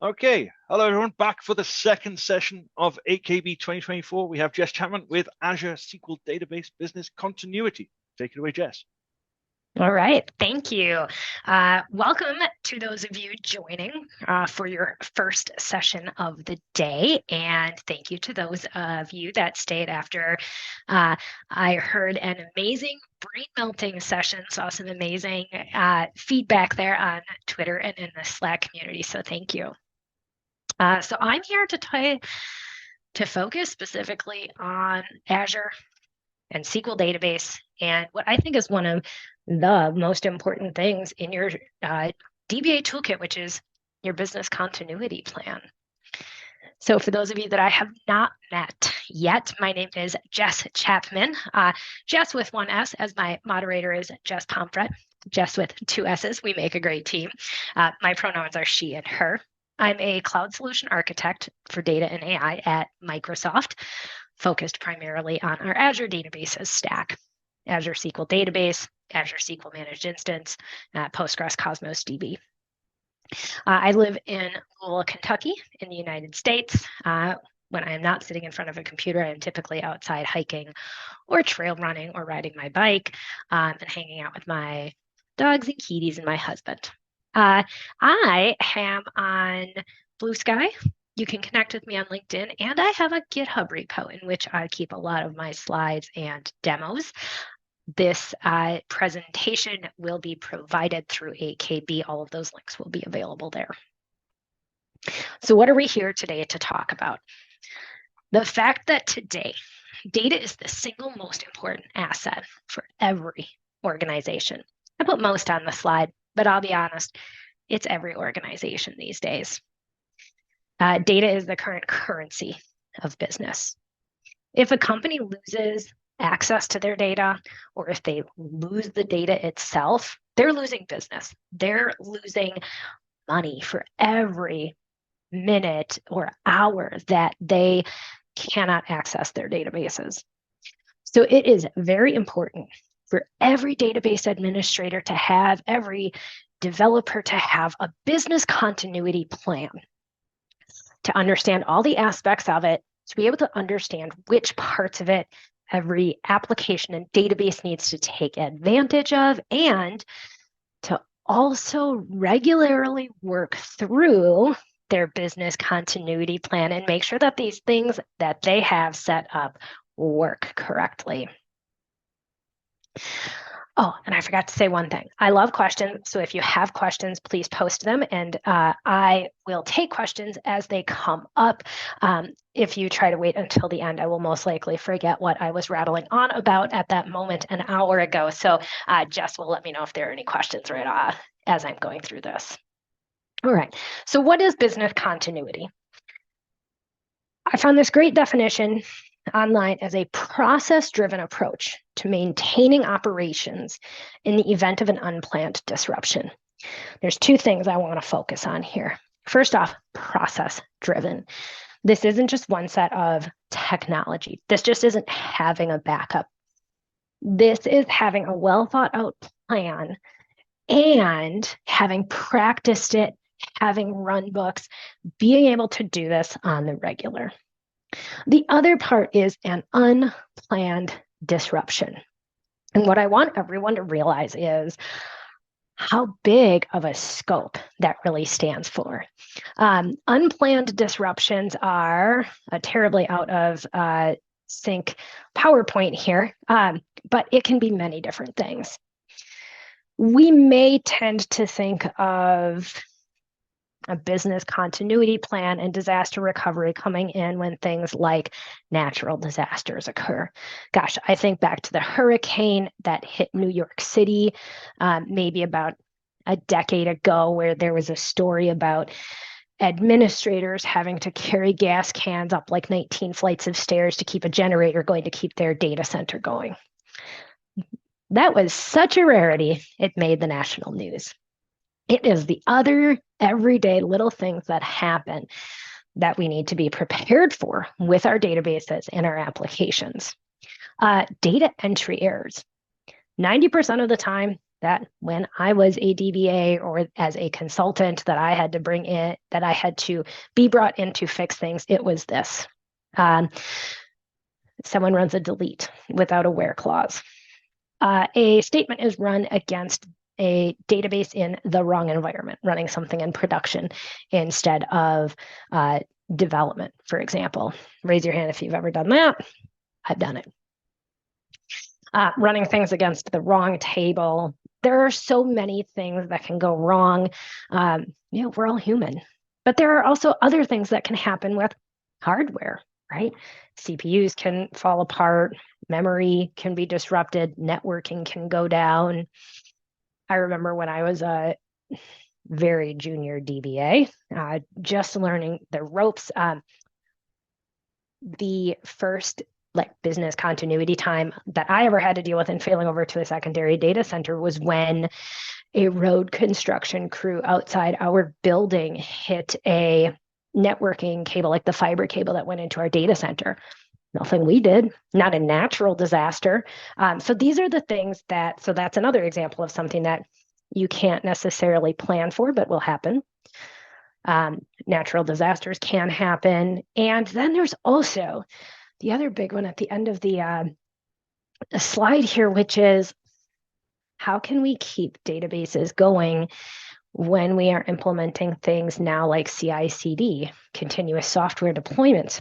Okay, hello everyone, back for the second session of 8KB 2024. We have Jess Chapman with Azure SQL Database Business Continuity. Take it away, Jess. All right, thank you. Welcome to those of you joining for your first session of the day. And thank you to those of you that stayed after. I heard an amazing brain-melting session, saw some amazing feedback there on Twitter and in the Slack community, so thank you. So I'm here to focus specifically on Azure and SQL Database, and what I think is one of the most important things in your DBA toolkit, which is your business continuity plan. So for those of you that I have not met yet, my name is Jess Chapman. Jess with one S, as my moderator is Jess Pomfret. Jess with two S's. We make a great team. My pronouns are she and her. I'm a cloud solution architect for data and AI at Microsoft, focused primarily on our Azure databases stack, Azure SQL Database, Azure SQL Managed Instance, Postgres Cosmos DB. I live in Louisville, Kentucky in the United States. When I am not sitting in front of a computer, I'm typically outside hiking or trail running or riding my bike and hanging out with my dogs and kitties and my husband. I am on Blue Sky. You can connect with me on LinkedIn, and I have a GitHub repo in which I keep a lot of my slides and demos. This presentation will be provided through 8KB. All of those links will be available there. So what are we here today to talk about? The fact that today, data is the single most important asset for every organization. I put most on the slide, but I'll be honest, it's every organization these days. Data is the current currency of business. If a company loses access to their data, or if they lose the data itself, they're losing business. They're losing money for every minute or hour that they cannot access their databases. So it is very important for every database administrator to have, every developer to have a business continuity plan, to understand all the aspects of it, to be able to understand which parts of it every application and database needs to take advantage of, and to also regularly work through their business continuity plan and make sure that these things that they have set up work correctly. Oh, and I forgot to say one thing. I love questions. So if you have questions, please post them, and I will take questions as they come up. If you try to wait until the end, I will most likely forget what I was rattling on about at that moment an hour ago. So Jess will let me know if there are any questions right as I'm going through this. All right. So what is business continuity? I found this great definition online as a process-driven approach to maintaining operations in the event of an unplanned disruption. There's two things I want to focus on here. First off, process-driven. This isn't just one set of technology. This just isn't having a backup. This is having a well-thought-out plan and having practiced it, having run books, being able to do this on the regular. The other part is an unplanned disruption. And what I want everyone to realize is how big of a scope that really stands for. Unplanned disruptions are terribly out of sync PowerPoint here, but it can be many different things. We may tend to think of a business continuity plan and disaster recovery coming in when things like natural disasters occur. Gosh, I think back to the hurricane that hit New York City maybe about a decade ago, where there was a story about administrators having to carry gas cans up like 19 flights of stairs to keep a generator going to keep their data center going. That was such a rarity, it made the national news. It is the other everyday little things that happen that we need to be prepared for with our databases and our applications. Data entry errors. 90% of the time, that when I was a DBA or as a consultant that I had to bring in, that I had to be brought in to fix things, it was this. Someone runs a delete without a where clause. A statement is run against a database in the wrong environment, running something in production instead of development, for example. Raise your hand if you've ever done that. I've done it. Running things against the wrong table. There are so many things that can go wrong. We're all human. But there are also other things that can happen with hardware, right? CPUs can fall apart, memory can be disrupted, networking can go down. I remember when I was a very junior DBA, just learning the ropes. The first business continuity time that I ever had to deal with in failing over to a secondary data center was when a road construction crew outside our building hit a networking cable, like the fiber cable that went into our data center. Nothing we did, not a natural disaster. So these are the things so that's another example of something that you can't necessarily plan for, but will happen. Natural disasters can happen. And then there's also the other big one at the end of the slide here, which is how can we keep databases going when we are implementing things now like CI/CD, continuous software deployments,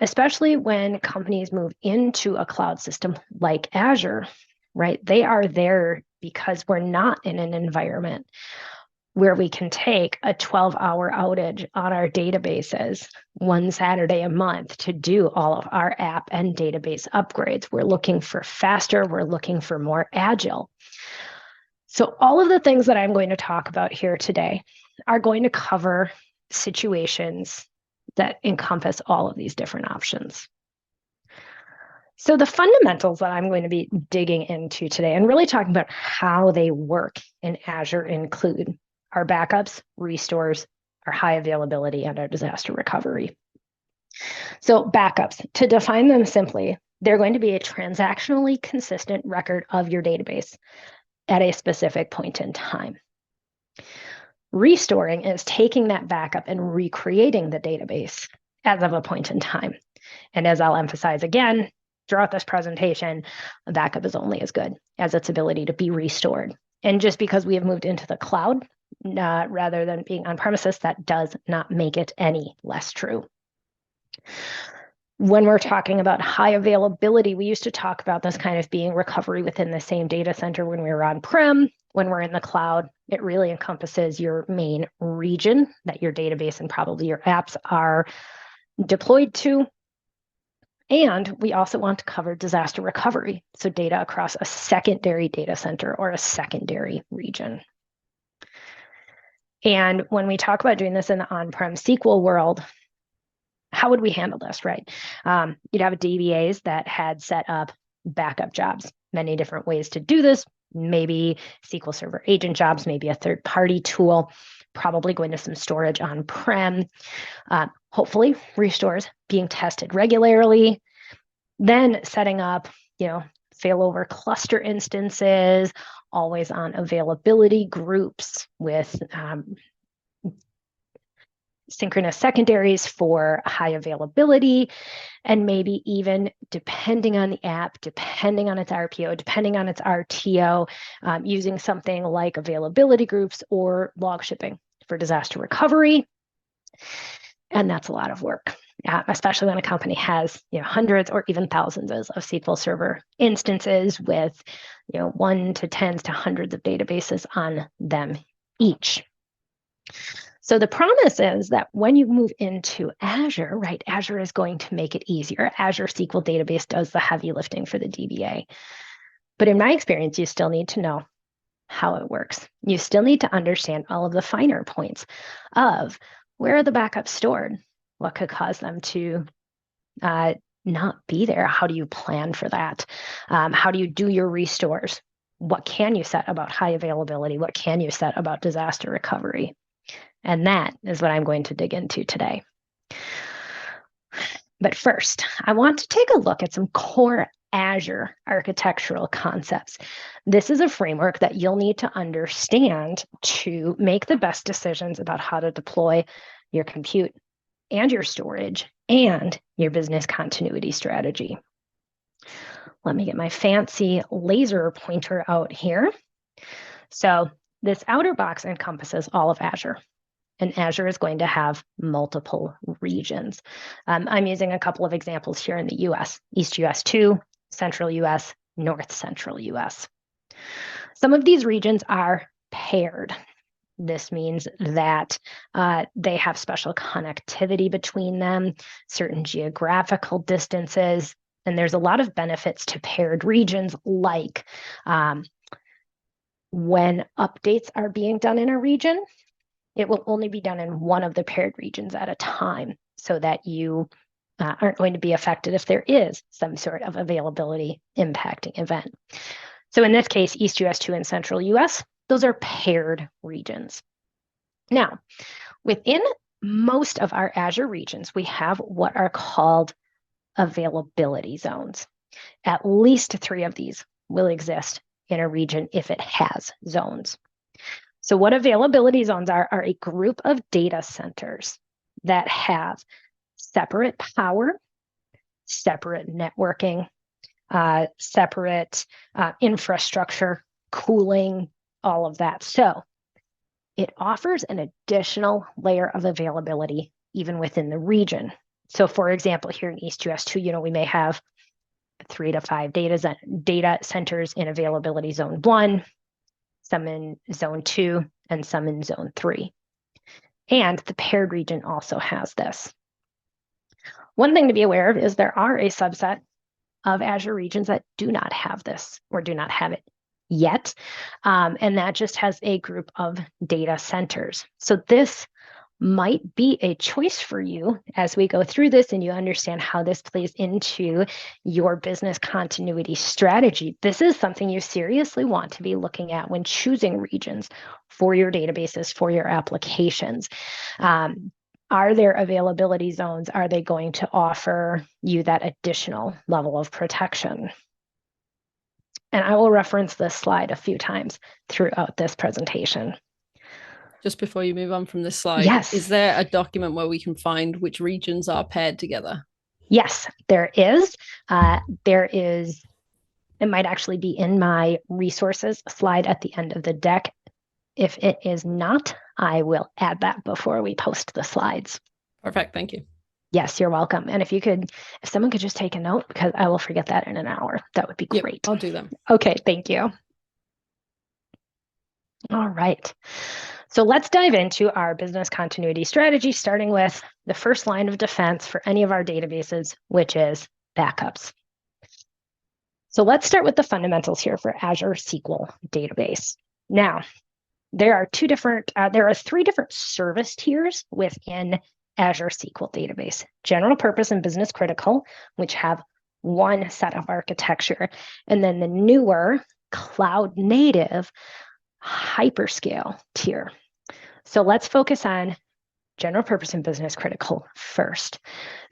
especially when companies move into a cloud system like Azure, right? They are there because we're not in an environment where we can take a 12-hour outage on our databases one Saturday a month to do all of our app and database upgrades. We're looking for faster, we're looking for more agile. So all of the things that I'm going to talk about here today are going to cover situations that encompass all of these different options. So the fundamentals that I'm going to be digging into today and really talking about how they work in Azure include our backups, restores, our high availability, and our disaster recovery. So backups, to define them simply, they're going to be a transactionally consistent record of your database at a specific point in time. Restoring is taking that backup and recreating the database as of a point in time. And as I'll emphasize again, throughout this presentation, a backup is only as good as its ability to be restored. And just because we have moved into the cloud, rather than being on premises, that does not make it any less true. When we're talking about high availability, we used to talk about this kind of being recovery within the same data center when we were on-prem. When we're in the cloud, it really encompasses your main region that your database and probably your apps are deployed to. And we also want to cover disaster recovery, so data across a secondary data center or a secondary region. And when we talk about doing this in the on-prem SQL world, how would we handle this, right? You'd have DBAs that had set up backup jobs, many different ways to do this, maybe SQL Server agent jobs, maybe a third-party tool, probably going to some storage on-prem, hopefully restores being tested regularly, then setting up, failover cluster instances, always on availability groups with synchronous secondaries for high availability, and maybe even depending on the app, depending on its RPO, depending on its RTO, using something like availability groups or log shipping for disaster recovery. And that's a lot of work, especially when a company has hundreds or even thousands of SQL Server instances with 1 to 10s to hundreds of databases on them each. So the promise is that when you move into Azure, right, Azure is going to make it easier. Azure SQL Database does the heavy lifting for the DBA. But in my experience, you still need to know how it works. You still need to understand all of the finer points of where are the backups stored? What could cause them to not be there? How do you plan for that? How do you do your restores? What can you set about high availability? What can you set about disaster recovery? And that is what I'm going to dig into today. But first, I want to take a look at some core Azure architectural concepts. This is a framework that you'll need to understand to make the best decisions about how to deploy your compute and your storage and your business continuity strategy. Let me get my fancy laser pointer out here. So this outer box encompasses all of Azure. And Azure is going to have multiple regions. I'm using a couple of examples here in the US, East US 2, Central US, North Central US. Some of these regions are paired. This means that they have special connectivity between them, certain geographical distances, and there's a lot of benefits to paired regions, like when updates are being done in a region, it will only be done in one of the paired regions at a time, so that you aren't going to be affected if there is some sort of availability impacting event. So in this case, East US 2 and Central US, those are paired regions. Now, within most of our Azure regions, we have what are called availability zones. At least 3 of these will exist in a region if it has zones. So what availability zones are a group of data centers that have separate power, separate networking, separate infrastructure, cooling, all of that. So it offers an additional layer of availability even within the region. So for example, here in East US 2, we may have 3 to 5 data centers in availability zone 1, some in zone 2, and some in zone 3. And the paired region also has this. One thing to be aware of is there are a subset of Azure regions that do not have this or do not have it yet. And that just has a group of data centers. So this might be a choice for you as we go through this and you understand how this plays into your business continuity strategy. This is something you seriously want to be looking at when choosing regions for your databases, for your applications. Are there availability zones? Are they going to offer you that additional level of protection? And I will reference this slide a few times throughout this presentation. Just before you move on from this slide, yes. Is there a document where we can find which regions are paired together? Yes, there is. It might actually be in my resources slide at the end of the deck. If it is not, I will add that before we post the slides. Perfect, thank you. Yes, you're welcome. And if someone could just take a note, because I will forget that in an hour, that would be great. I'll do them. Okay, thank you. All right. So let's dive into our business continuity strategy, starting with the first line of defense for any of our databases, which is backups. So let's start with the fundamentals here for Azure SQL Database. Now, there are 3 different service tiers within Azure SQL Database: general purpose and business critical, which have one set of architecture, and then the newer cloud native hyperscale tier. So let's focus on general purpose and business critical first.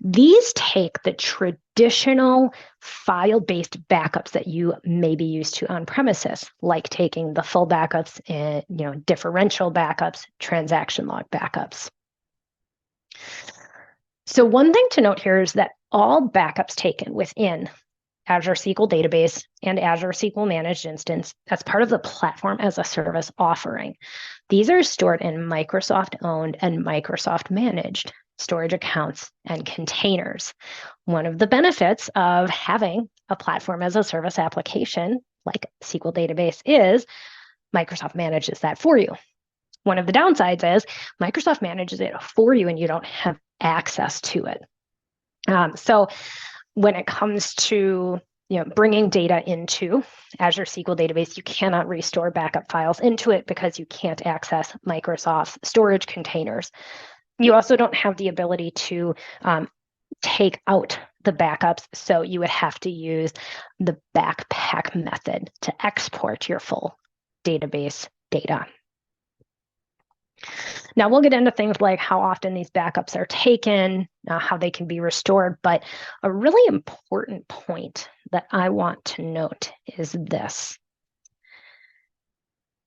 These take the traditional file-based backups that you may be used to on premises, like taking the full backups and differential backups, transaction log backups. So one thing to note here is that all backups taken within Azure SQL Database and Azure SQL Managed Instance, that's part of the Platform as a Service offering. These are stored in Microsoft-owned and Microsoft-managed storage accounts and containers. One of the benefits of having a Platform as a Service application like SQL Database is Microsoft manages that for you. One of the downsides is Microsoft manages it for you and you don't have access to it. So when it comes to bringing data into Azure SQL Database, you cannot restore backup files into it because you can't access Microsoft's storage containers. You also don't have the ability to take out the backups, so you would have to use the backpack method to export your full database data. Now, we'll get into things like how often these backups are taken, how they can be restored, but a really important point that I want to note is this.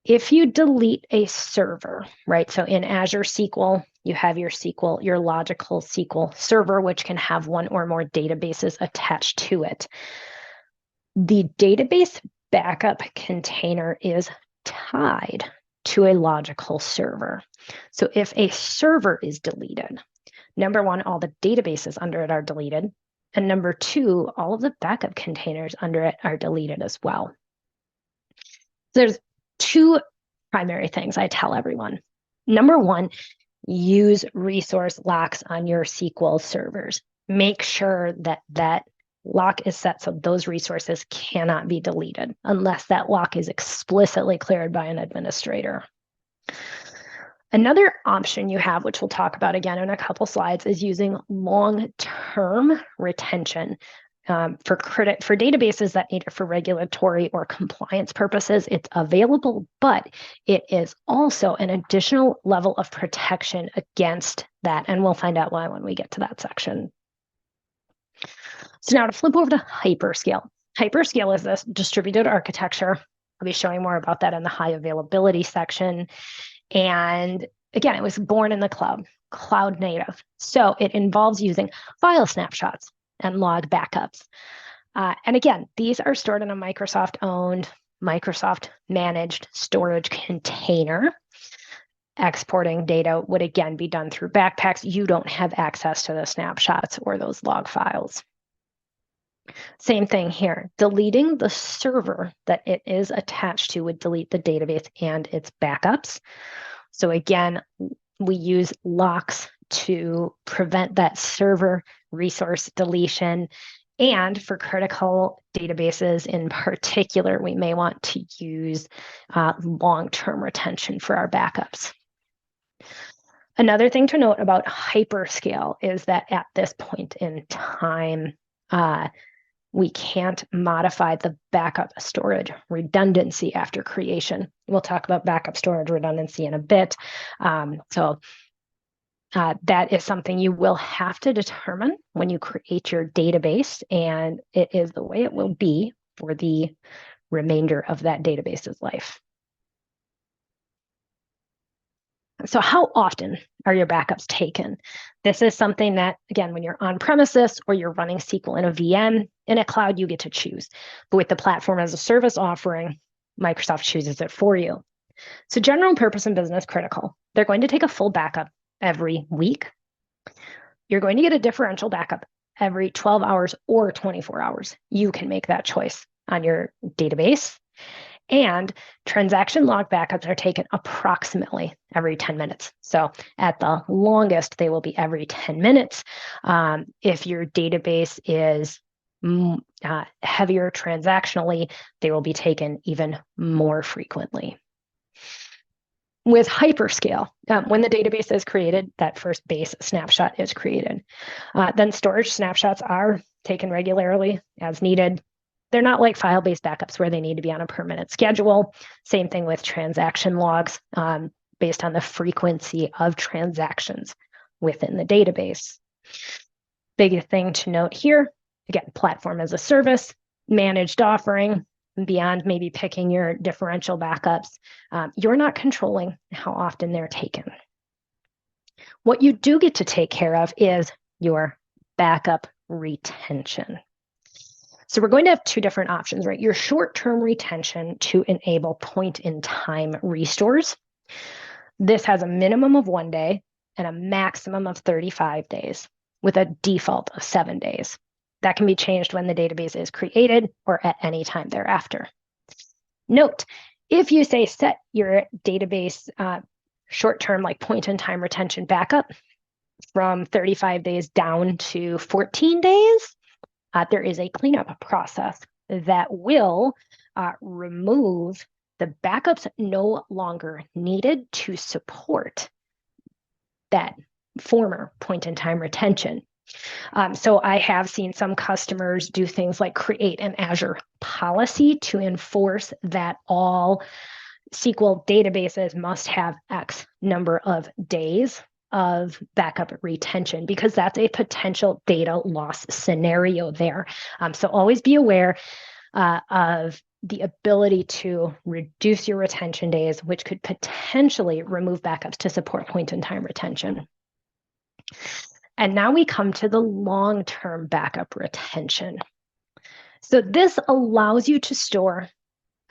If you delete a server, right? So in Azure SQL, you have your SQL, your logical SQL server, which can have one or more databases attached to it. The database backup container is tied to a logical server. So if a server is deleted, number one, all the databases under it are deleted. And number two, all of the backup containers under it are deleted as well. There's two primary things I tell everyone. Number one, use resource locks on your SQL servers. Make sure that that lock is set so those resources cannot be deleted unless that lock is explicitly cleared by an administrator. Another option you have, which we'll talk about again in a couple slides, is using long-term retention. For databases that need it for regulatory or compliance purposes, it's available, but it is also an additional level of protection against that. And we'll find out why when we get to that section. So now to flip over to hyperscale. Hyperscale is this distributed architecture. I'll be showing more about that in the high availability section. And again, it was born in the cloud native. So it involves using file snapshots and log backups. And again, these are stored in a Microsoft-owned, Microsoft-managed storage container. Exporting data would again be done through backpacks. You don't have access to the snapshots or those log files. Same thing here. Deleting the server that it is attached to would delete the database and its backups. So again, we use locks to prevent that server resource deletion. And for critical databases in particular, we may want to use long-term retention for our backups. Another thing to note about hyperscale is that at this point in time, we can't modify the backup storage redundancy after creation. We'll talk about backup storage redundancy in a bit. That is something you will have to determine when you create your database, and it is the way it will be for the remainder of that database's life. So how often are your backups taken? This is something that, again, when you're on premises or you're running SQL in a VM, in a cloud, you get to choose. But with the platform as a service offering, Microsoft chooses it for you. So general purpose and business critical, they're going to take a full backup every week. You're going to get a differential backup every 12 hours or 24 hours. You can make that choice on your database. And transaction log backups are taken approximately every 10 minutes. So at the longest, they will be every 10 minutes. If your database is heavier transactionally, they will be taken even more frequently. With hyperscale, when the database is created, that first base snapshot is created. Then storage snapshots are taken regularly as needed. They're not like file-based backups where they need to be on a per-minute schedule. Same thing with transaction logs based on the frequency of transactions within the database. Big thing to note here, again, platform as a service, managed offering, beyond maybe picking your differential backups, you're not controlling how often they're taken. What you do get to take care of is your backup retention. So we're going to have two different options, right? Your short-term retention to enable point-in-time restores. This has a minimum of 1 day and a maximum of 35 days with a default of 7 days. That can be changed when the database is created or at any time thereafter. Note, if you say set your database short-term, like point-in-time retention backup from 35 days down to 14 days, there is a cleanup process that will remove the backups no longer needed to support that former point-in-time retention. So I have seen some customers do things like create an Azure policy to enforce that all SQL databases must have X number of days of backup retention, because that's a potential data loss scenario there. So always be aware of the ability to reduce your retention days, which could potentially remove backups to support point-in-time retention. And now we come to the long-term backup retention. So this allows you to store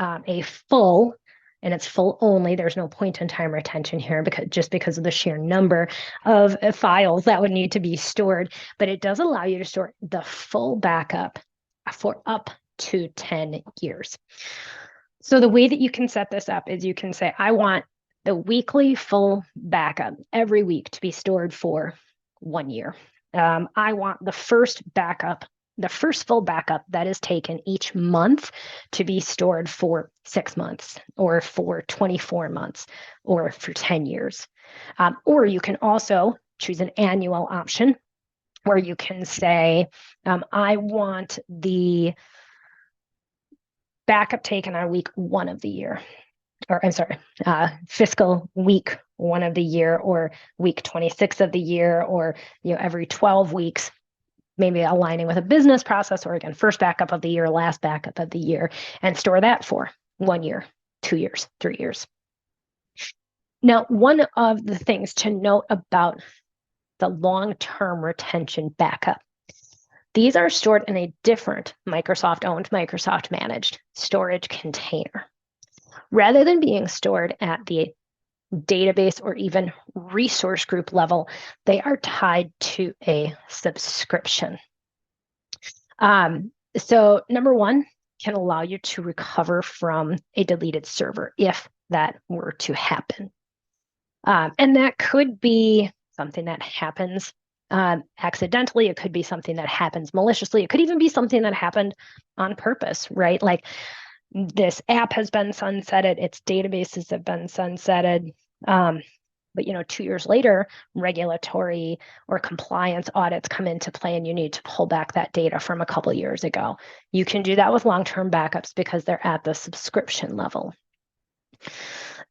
a full, and it's full only, there's no point-in-time retention here because of the sheer number of files that would need to be stored, but it does allow you to store the full backup for up to 10 years. So the way that you can set this up is you can say, I want the weekly full backup every week to be stored for 1 year. I want the first full backup that is taken each month to be stored for 6 months or for 24 months or for 10 years. Or you can also choose an annual option where you can say, I want the backup taken on week 1 of the year, or I'm sorry, fiscal week 1 of the year, or week 26 of the year, or every 12 weeks, maybe aligning with a business process, or again, first backup of the year, last backup of the year, and store that for 1 year, 2 years, 3 years. Now, one of the things to note about the long-term retention backup, these are stored in a different Microsoft-owned, Microsoft-managed storage container. Rather than being stored at the database or even resource group level, they are tied to a subscription. So number one, can allow you to recover from a deleted server if that were to happen. And that could be something that happens accidentally. It could be something that happens maliciously. It could even be something that happened on purpose, right? Like this app has been sunsetted, its databases have been sunsetted. But 2 years later, regulatory or compliance audits come into play and you need to pull back that data from a couple of years ago. You can do that with long-term backups because they're at the subscription level.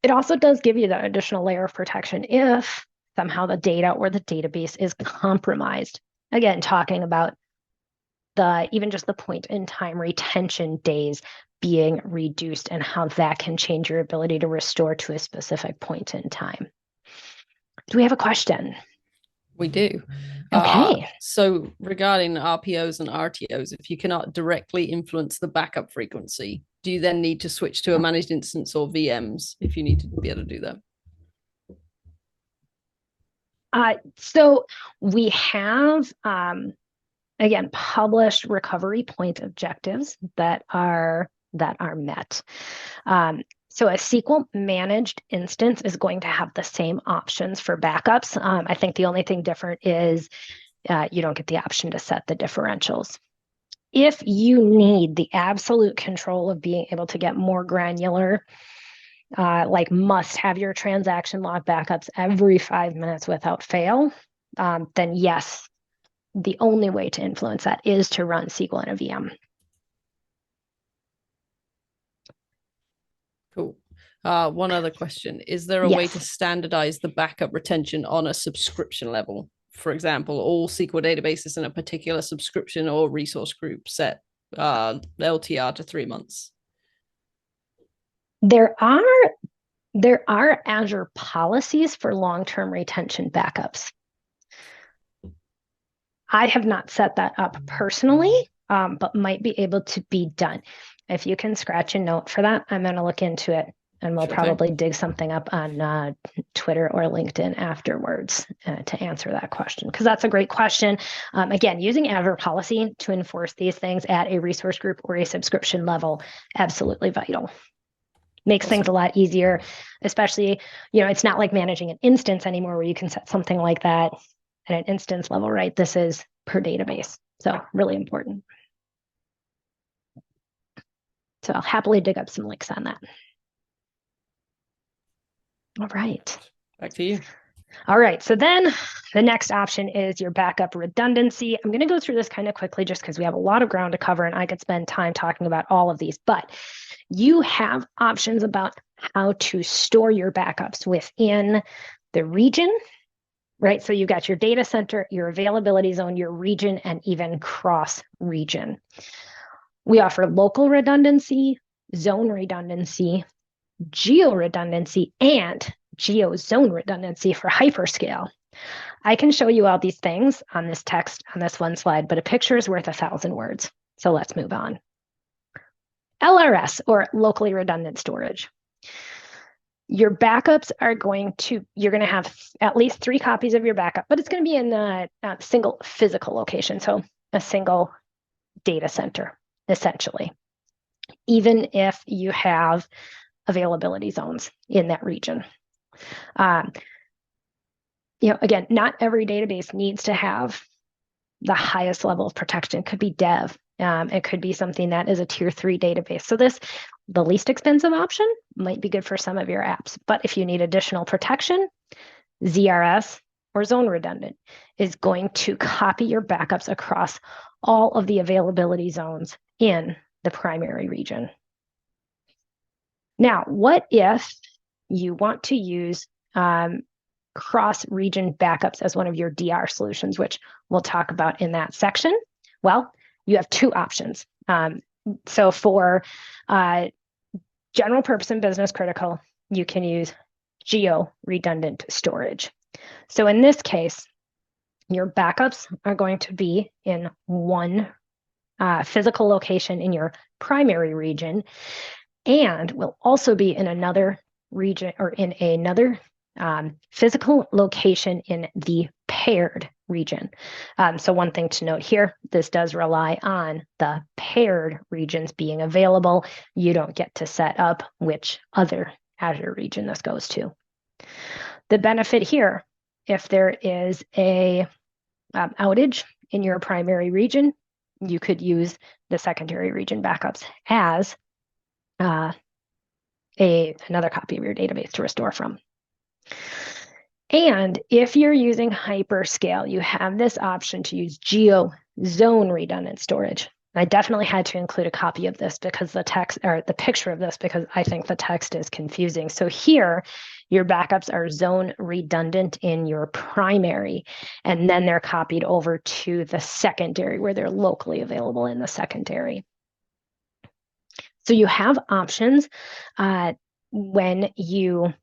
It also does give you that additional layer of protection if somehow the data or the database is compromised. Again, talking about even just the point in time retention days being reduced and how that can change your ability to restore to a specific point in time. Do we have a question? We do. Okay. So regarding RPOs and RTOs, if you cannot directly influence the backup frequency, do you then need to switch to a managed instance or VMs if you need to be able to do that? So we have, again, published recovery point objectives that are met. So a SQL managed instance is going to have the same options for backups. I think the only thing different is you don't get the option to set the differentials. If you need the absolute control of being able to get more granular, like must have your transaction log backups every 5 minutes without fail, then yes, the only way to influence that is to run SQL in a VM. Cool. One other question. Is there a way to standardize the backup retention on a subscription level? For example, all SQL databases in a particular subscription or resource group set LTR to 3 months? There are Azure policies for long-term retention backups. I have not set that up personally, but might be able to be done. If you can scratch a note for that, I'm going to look into it, and we'll probably dig something up on Twitter or LinkedIn afterwards to answer that question, because that's a great question. Again, using Azure policy to enforce these things at a resource group or a subscription level, absolutely vital. Makes things a lot easier, especially, it's not like managing an instance anymore where you can set something like that at an instance level, right? This is per database. So really important. So I'll happily dig up some links on that. All right. Back to you. All right, so then the next option is your backup redundancy. I'm going to go through this kind of quickly just because we have a lot of ground to cover and I could spend time talking about all of these, but you have options about how to store your backups within the region, right? So you've got your data center, your availability zone, your region, and even cross region. We offer local redundancy, zone redundancy, geo redundancy, and geo zone redundancy for hyperscale. I can show you all these things on this text on this one slide, but a picture is worth 1,000 words. So let's move on. LRS, or locally redundant storage. Your backups are you're going to have at least 3 copies of your backup, but it's going to be in a single physical location. So a single data center, essentially, even if you have availability zones in that region. Again, not every database needs to have the highest level of protection. It could be dev. It could be something that is a tier 3 database. So the least expensive option might be good for some of your apps. But if you need additional protection, ZRS or zone redundant is going to copy your backups across all of the availability zones in the primary region. Now, what if you want to use cross-region backups as one of your DR solutions, which we'll talk about in that section? Well, you have 2 options. So for general purpose and business critical, you can use geo redundant storage. So in this case, your backups are going to be in one physical location in your primary region, and will also be in another region or in another physical location in the paired region. So one thing to note here, this does rely on the paired regions being available. You don't get to set up which other Azure region this goes to. The benefit here, if there is a outage in your primary region, you could use the secondary region backups as another copy of your database to restore from. And if you're using hyperscale, you have this option to use geo zone redundant storage. I definitely had to include a copy of this because the picture of this, because I think the text is confusing. So here, your backups are zone redundant in your primary, and then they're copied over to the secondary where they're locally available in the secondary. So you have options when you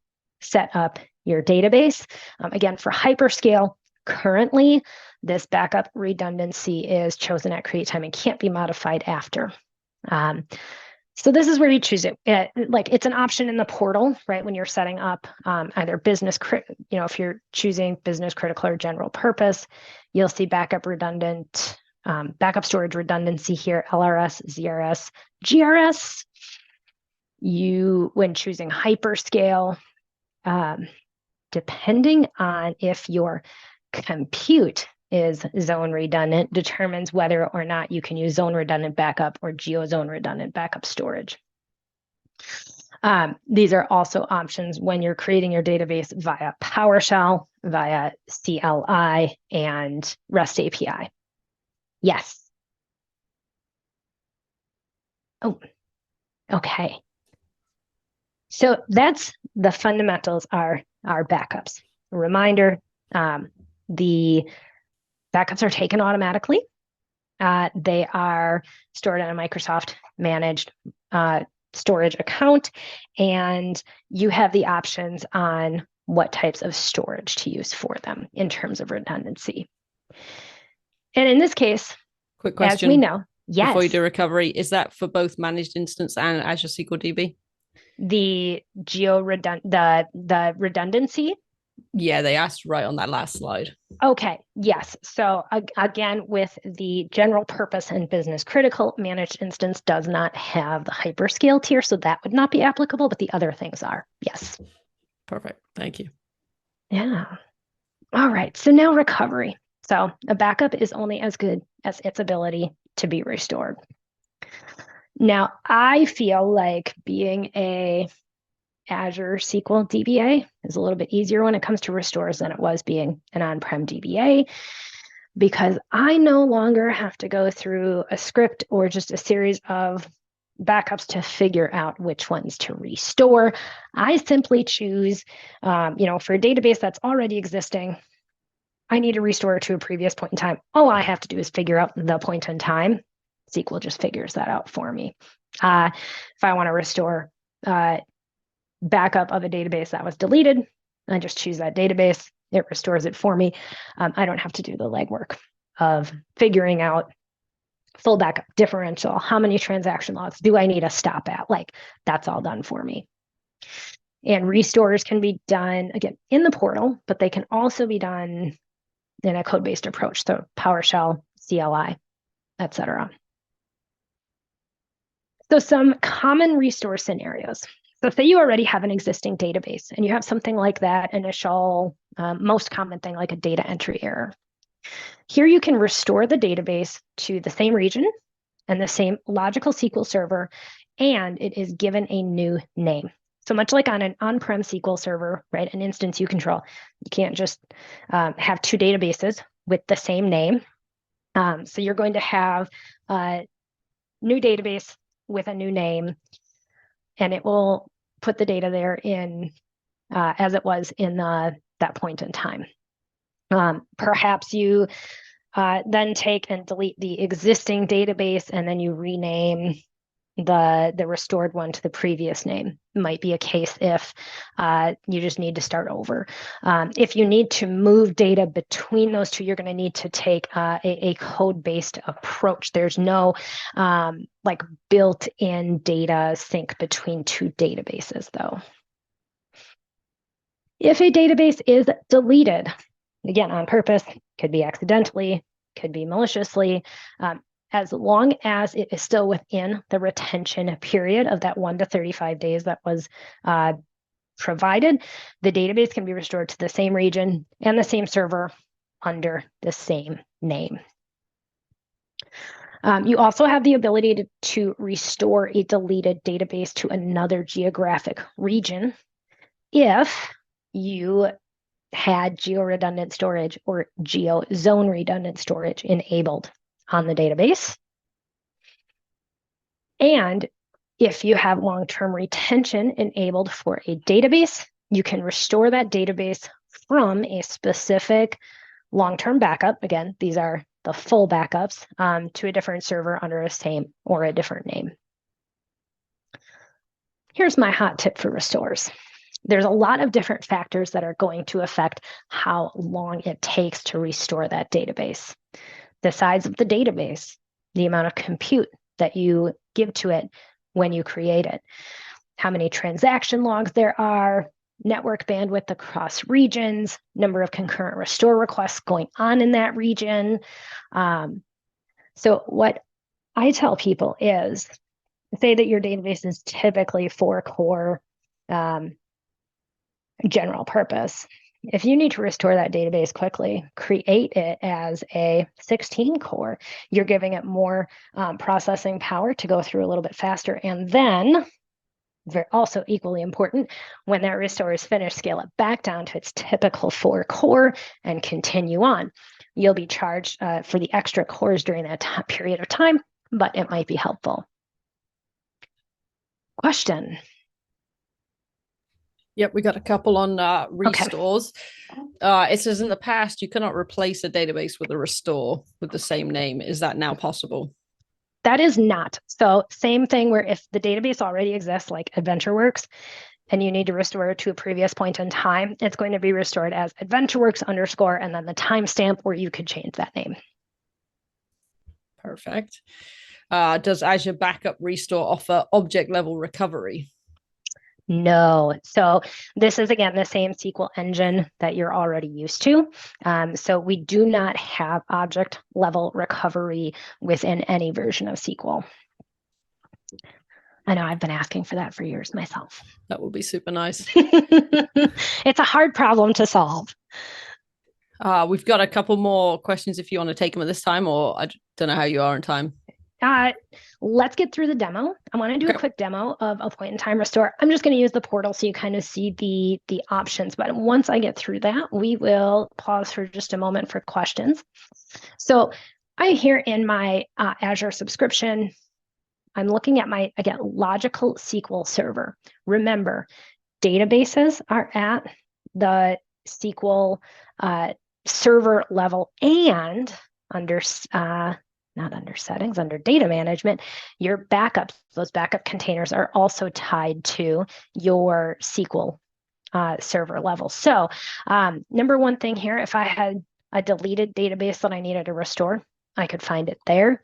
set up your database. Again, for hyperscale, currently, this backup redundancy is chosen at create time and can't be modified after. So this is where you choose it. It's an option in the portal, right? When you're setting up either if you're choosing business critical or general purpose, you'll see backup redundant, backup storage redundancy here, LRS, ZRS, GRS. When choosing hyperscale, depending on if your compute is zone redundant, determines whether or not you can use zone redundant backup or geo zone redundant backup storage. These are also options when you're creating your database via PowerShell, via CLI, and REST API. Yes. Oh, okay. So that's the fundamentals are our backups. A reminder, the backups are taken automatically. They are stored in a Microsoft managed storage account, and you have the options on what types of storage to use for them in terms of redundancy. And in this case, quick question, as we know, yes. Before you do recovery, is that for both managed instance and Azure SQL DB? The the redundancy? Yeah, they asked right on that last slide. Okay, yes. So again, with the general purpose and business critical, managed instance does not have the hyperscale tier, so that would not be applicable, but the other things are, yes. Perfect, thank you. Yeah. All right, so now recovery. So a backup is only as good as its ability to be restored. Now, I feel like being a Azure SQL DBA is a little bit easier when it comes to restores than it was being an on-prem DBA, because I no longer have to go through a script or just a series of backups to figure out which ones to restore. I simply choose, for a database that's already existing, I need to restore to a previous point in time. All I have to do is figure out the point in time. SQL just figures that out for me. If I want to restore backup of a database that was deleted, I just choose that database. It restores it for me. I don't have to do the legwork of figuring out full backup differential. How many transaction logs do I need to stop at? Like, that's all done for me. And restores can be done, again, in the portal, but they can also be done in a code-based approach. So PowerShell, CLI, etc. So some common restore scenarios. So say you already have an existing database and you have something like that initial, most common thing like a data entry error. Here you can restore the database to the same region and the same logical SQL server, and it is given a new name. So much like on an on-prem SQL server, right, an instance you control, you can't just have two databases with the same name. So you're going to have a new database with a new name, and it will put the data there in as it was in that point in time. Perhaps you then take and delete the existing database, and then you rename the restored one to the previous name. It might be a case if you just need to start over. If you need to move data between those two, you're going to need to take a code-based approach. There's no like built-in data sync between two databases, though. If a database is deleted, again, on purpose, could be accidentally, could be maliciously, as long as it is still within the retention period of that 1 to 35 days that was provided, the database can be restored to the same region and the same server under the same name. You also have the ability to restore a deleted database to another geographic region if you had geo-redundant storage or geo-zone redundant storage enabled on the database. And if you have long-term retention enabled for a database, you can restore that database from a specific long-term backup. Again, these are the full backups to a different server under a same or a different name. Here's my hot tip for restores. There's a lot of different factors that are going to affect how long it takes to restore that database. The size of the database, the amount of compute that you give to it when you create it, how many transaction logs there are, network bandwidth across regions, number of concurrent restore requests going on in that region. So what I tell people is, say that your database is typically 4-core general purpose. If you need to restore that database quickly, create it as a 16-core. You're giving it more processing power to go through a little bit faster. And then, also equally important, when that restore is finished, scale it back down to its typical 4-core and continue on. You'll be charged for the extra cores during that period of time, but it might be helpful. Question? Yep, we got a couple on restores. Okay. It says in the past, you cannot replace a database with a restore with the same name. Is that now possible? That is not. So same thing where if the database already exists, like AdventureWorks, and you need to restore it to a previous point in time, it's going to be restored as AdventureWorks _ and then the timestamp where you could change that name. Perfect. Does Azure Backup Restore offer object level recovery? No. So this is, again, the same SQL engine that you're already used to. So we do not have object level recovery within any version of SQL. I know I've been asking for that for years myself. That would be super nice. It's a hard problem to solve. We've got a couple more questions if you want to take them at this time, or I don't know how you are in time. let's get through the demo. I want to do a quick demo of a point in time restore. I'm just going to use the portal so you kind of see the options. But once I get through that, we will pause for just a moment for questions. So I'm here in my Azure subscription. I'm looking at my, again, logical SQL server. Remember, databases are at the SQL server level, and under not under settings, under data management, your backups, those backup containers are also tied to your SQL server level. So number one thing here, if I had a deleted database that I needed to restore, I could find it there.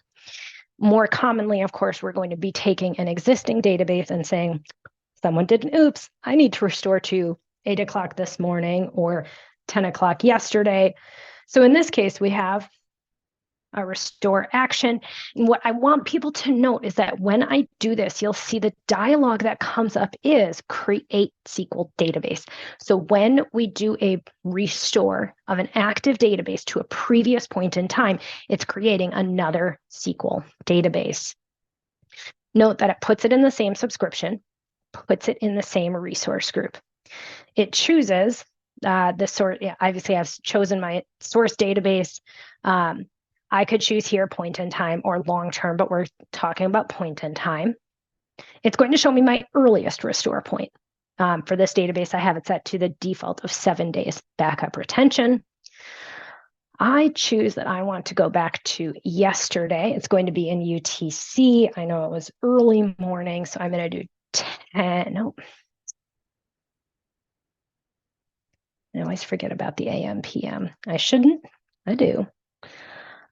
More commonly, of course, we're going to be taking an existing database and saying, someone did an oops, I need to restore to 8 o'clock this morning or 10 o'clock yesterday. So in this case, we have a restore action. And what I want people to note is that when I do this, you'll see the dialog that comes up is create SQL database. So when we do a restore of an active database to a previous point in time, it's creating another SQL database. Note that it puts it in the same subscription, puts it in the same resource group. It chooses the source. Yeah, obviously, I've chosen my source database. I could choose here point in time or long term, but we're talking about point in time. It's going to show me my earliest restore point. For this database, I have it set to the default of 7 days backup retention. I choose that I want to go back to yesterday. It's going to be in UTC. I know it was early morning, so I'm going to do 10. No. I always forget about the AM, PM. I shouldn't. I do.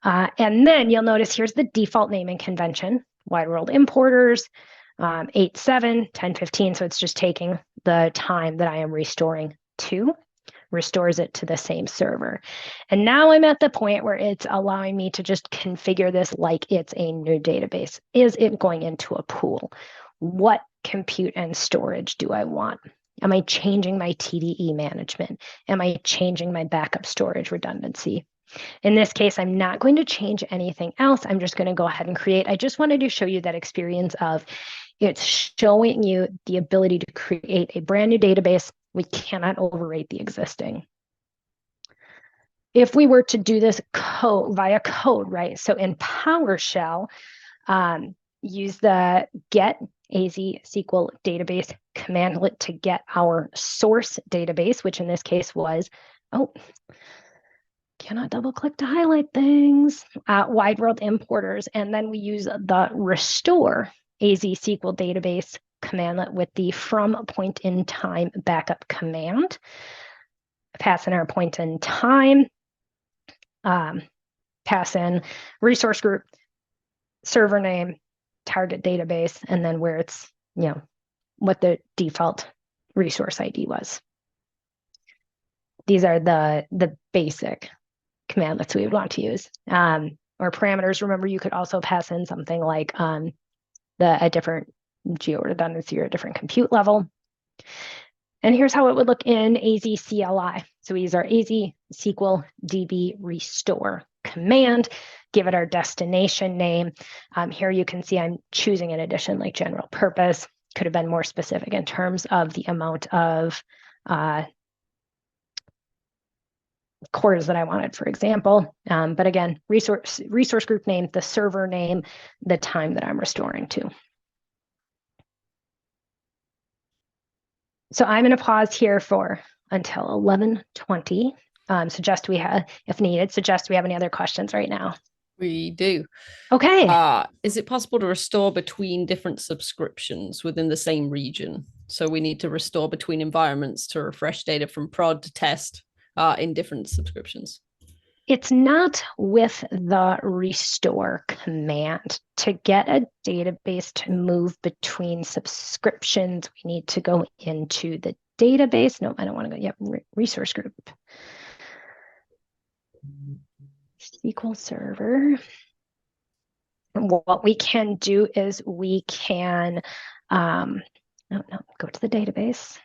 And then you'll notice here's the default naming convention, wide world importers, 8/7, 10/15. So it's just taking the time that I am restoring to, restores it to the same server. And now I'm at the point where it's allowing me to just configure this like it's a new database. Is it going into a pool? What compute and storage do I want? Am I changing my TDE management? Am I changing my backup storage redundancy? In this case, I'm not going to change anything else. I'm just going to go ahead and create. I just wanted to show you that experience of it's showing you the ability to create a brand new database. We cannot overrate the existing. If we were to do this via code, right? So in PowerShell, use the get AZ SQL database commandlet to get our source database, which in this case was, cannot double click to highlight things, wide world importers. And then we use the restore AZ SQL database commandlet with the from point in time backup command. Pass in our point in time, pass in resource group, server name, target database, and then where it's, what the default resource ID was. These are the basic commandlets we would want to use. Or parameters. Remember, you could also pass in something like a different geo redundancy or a different compute level. And here's how it would look in AZ CLI. So we use our AZ SQL DB restore command, give it our destination name. Here you can see I'm choosing an addition like general purpose. Could have been more specific in terms of the amount of cores that I wanted, for example. But again, resource group name, the server name, the time that I'm restoring to. So I'm going to pause here for until 11:20. Suggest we have, if needed, suggest we have any other questions right now. We do. Okay. Is it possible to restore between different subscriptions within the same region? So we need to restore between environments to refresh data from prod to test in different subscriptions. It's not with the restore command. To get a database to move between subscriptions, we need to go into the database. No, I don't want to go. Yep, resource group. SQL Server. And what we can do is we can, go to the database.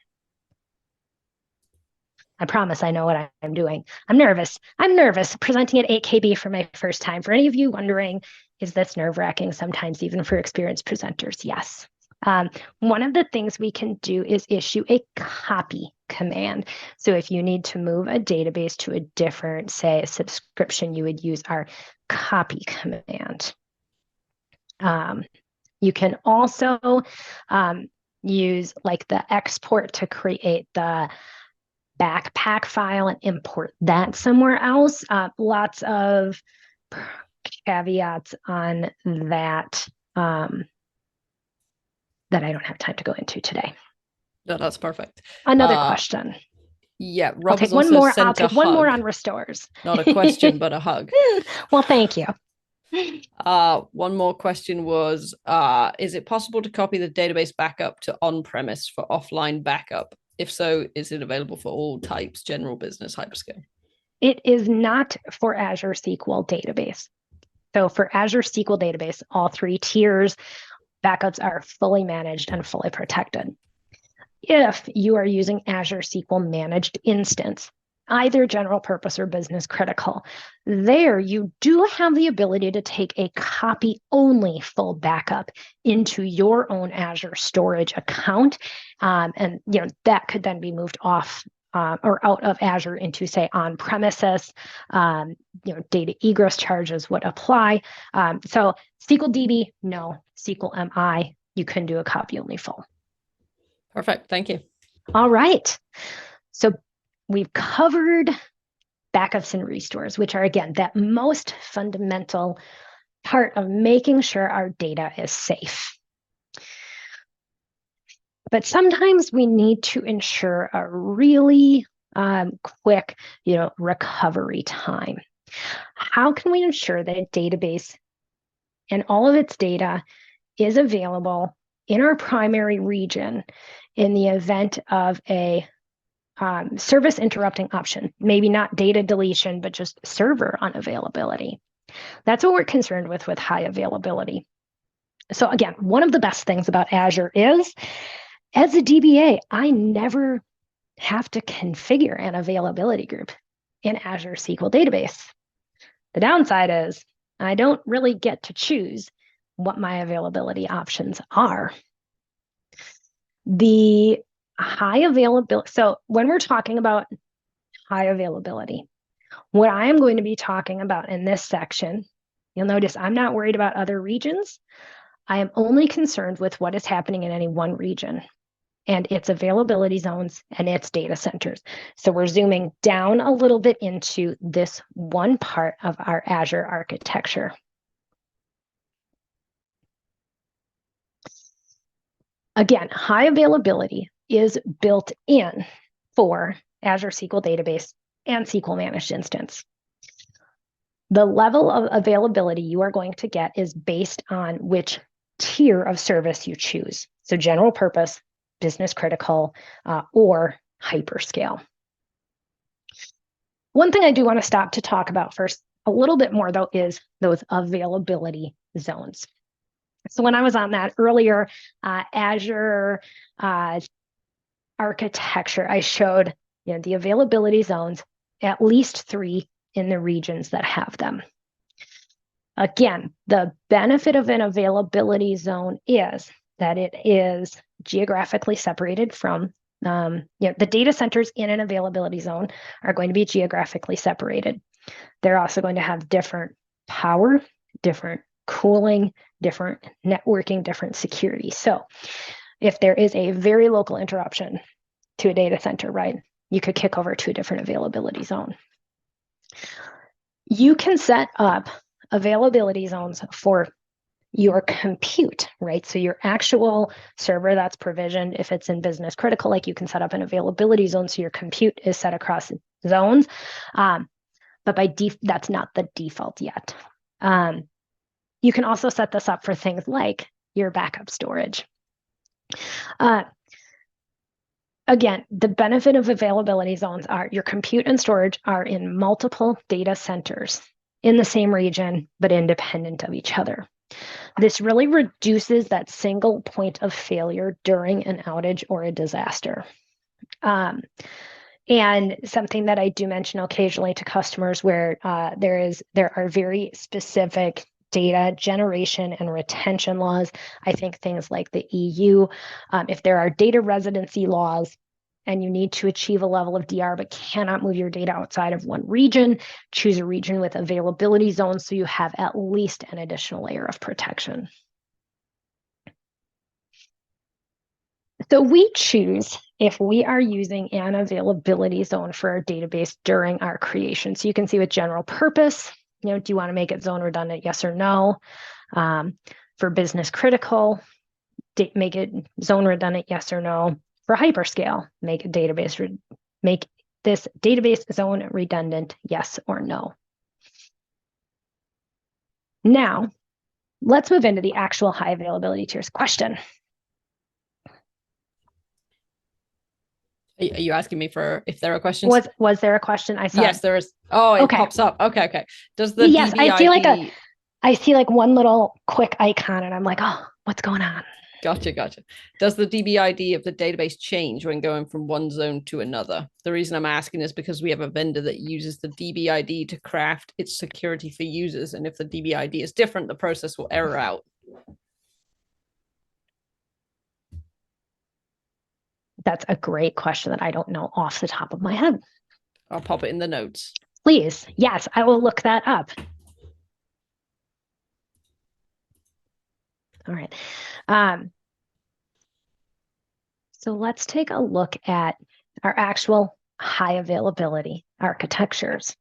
I promise I know what I'm doing. I'm nervous. I'm nervous presenting at 8KB for my first time. For any of you wondering is this nerve-wracking sometimes even for experienced presenters? Yes. One of the things we can do is issue a copy command. So if you need to move a database to a different, say, subscription, you would use our copy command. You can also use like the export to create the backpack file and import that somewhere else. Lots of caveats on that that I don't have time to go into today. No, that's perfect. Another question. Yeah, I'll take one more. I'll take one more on restores. Not a question, but a hug. Well, thank you. One more question was, is it possible to copy the database backup to on-premise for offline backup? If so, is it available for all types, general, business, hyperscale? It is not for Azure SQL Database. So for Azure SQL Database, all 3 tiers, backups are fully managed and fully protected. If you are using Azure SQL Managed Instance, either general purpose or business critical, there you do have the ability to take a copy-only full backup into your own Azure storage account, and that could then be moved off or out of Azure into, say, on-premises. Data egress charges would apply. So SQL DB, no. SQL MI, you can do a copy-only full. Perfect. Thank you. All right. So we've covered backups and restores, which are, again, that most fundamental part of making sure our data is safe. But sometimes we need to ensure a really quick, recovery time. How can we ensure that a database and all of its data is available in our primary region in the event of a service interrupting option? Maybe not data deletion, but just server unavailability. That's what we're concerned with high availability. So again, one of the best things about Azure is, as a DBA, I never have to configure an availability group in Azure SQL Database. The downside is I don't really get to choose what my availability options are. The high availability, so when we're talking about high availability, what I am going to be talking about in this section, you'll notice I'm not worried about other regions. I am only concerned with what is happening in any one region and its availability zones and its data centers. So we're zooming down a little bit into this one part of our Azure architecture. Again, high availability is built in for Azure SQL Database and SQL Managed Instance. The level of availability you are going to get is based on which tier of service you choose. So general purpose, business critical, or hyperscale. One thing I do want to stop to talk about first a little bit more, though, is those availability zones. So when I was on that earlier Azure architecture, I showed the availability zones, at least 3 in the regions that have them. Again, the benefit of an availability zone is that it is geographically separated from, the data centers in an availability zone are going to be geographically separated. They're also going to have different power, different cooling, different networking, different security. So if there is a very local interruption to a data center, right, you could kick over to a different availability zone. You can set up availability zones for your compute, right? So your actual server that's provisioned, if it's in business critical, like you can set up an availability zone so your compute is set across zones. But by default, that's not the default yet. You can also set this up for things like your backup storage. Again, the benefit of availability zones are your compute and storage are in multiple data centers in the same region, but independent of each other. This really reduces that single point of failure during an outage or a disaster. And something that I do mention occasionally to customers where there are very specific data generation and retention laws. I think things like the EU, if there are data residency laws and you need to achieve a level of DR but cannot move your data outside of one region, choose a region with availability zones so you have at least an additional layer of protection. So we choose if we are using an availability zone for our database during our creation. So you can see with general purpose, do you want to make it zone redundant? Yes or no. For business critical, make it zone redundant? Yes or no. For hyperscale, make this database zone redundant? Yes or no. Now, let's move into the actual high availability tiers question. Are you asking me for if there are questions? Was there a question? I saw. Yes, there is. Oh, it pops up. Okay. Does the yes, DBID... I see like one little quick icon and I'm like, oh, what's going on? Gotcha. Does the DBID of the database change when going from one zone to another? The reason I'm asking is because we have a vendor that uses the DBID to craft its security for users. And if the DBID is different, the process will error out. That's a great question that I don't know off the top of my head. I'll pop it in the notes. Please. Yes, I will look that up. All right. So let's take a look at our actual high availability architectures.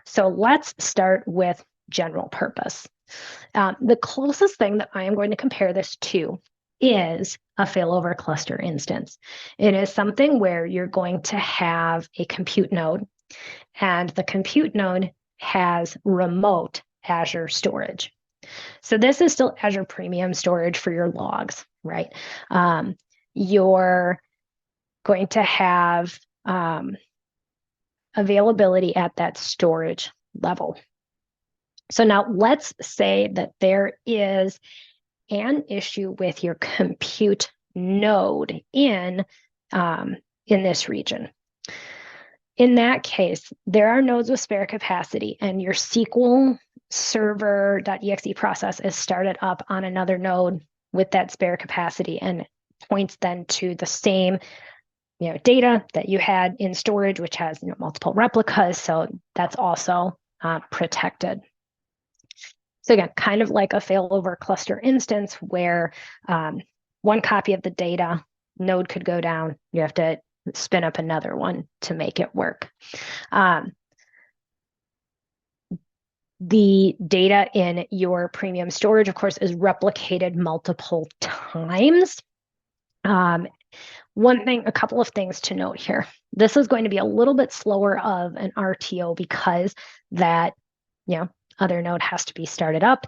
So let's start with general purpose. The closest thing that I am going to compare this to is a failover cluster instance. It is something where you're going to have a compute node, and the compute node has remote Azure storage. So this is still Azure Premium storage for your logs, right? You're going to have availability at that storage level. So now let's say that there is an issue with your compute node in this region. In that case, there are nodes with spare capacity, and your SQL Server.exe process is started up on another node with that spare capacity and points then to the same data that you had in storage, which has multiple replicas. So that's also protected. So again, kind of like a failover cluster instance where one copy of the data node could go down. You have to spin up another one to make it work. The data in your premium storage, of course, is replicated multiple times. A couple of things to note here. This is going to be a little bit slower of an RTO because that, other node has to be started up.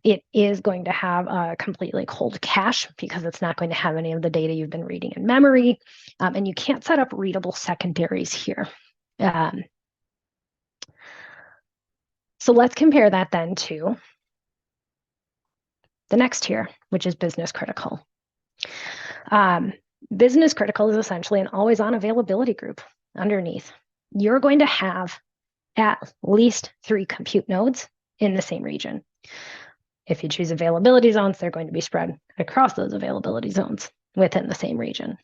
It is going to have a completely cold cache because it's not going to have any of the data you've been reading in memory. And you can't set up readable secondaries here. So let's compare that then to the next tier, which is business critical. Business critical is essentially an always-on availability group underneath. You're going to have at least 3 compute nodes in the same region. If you choose availability zones, they're going to be spread across those availability zones within the same region.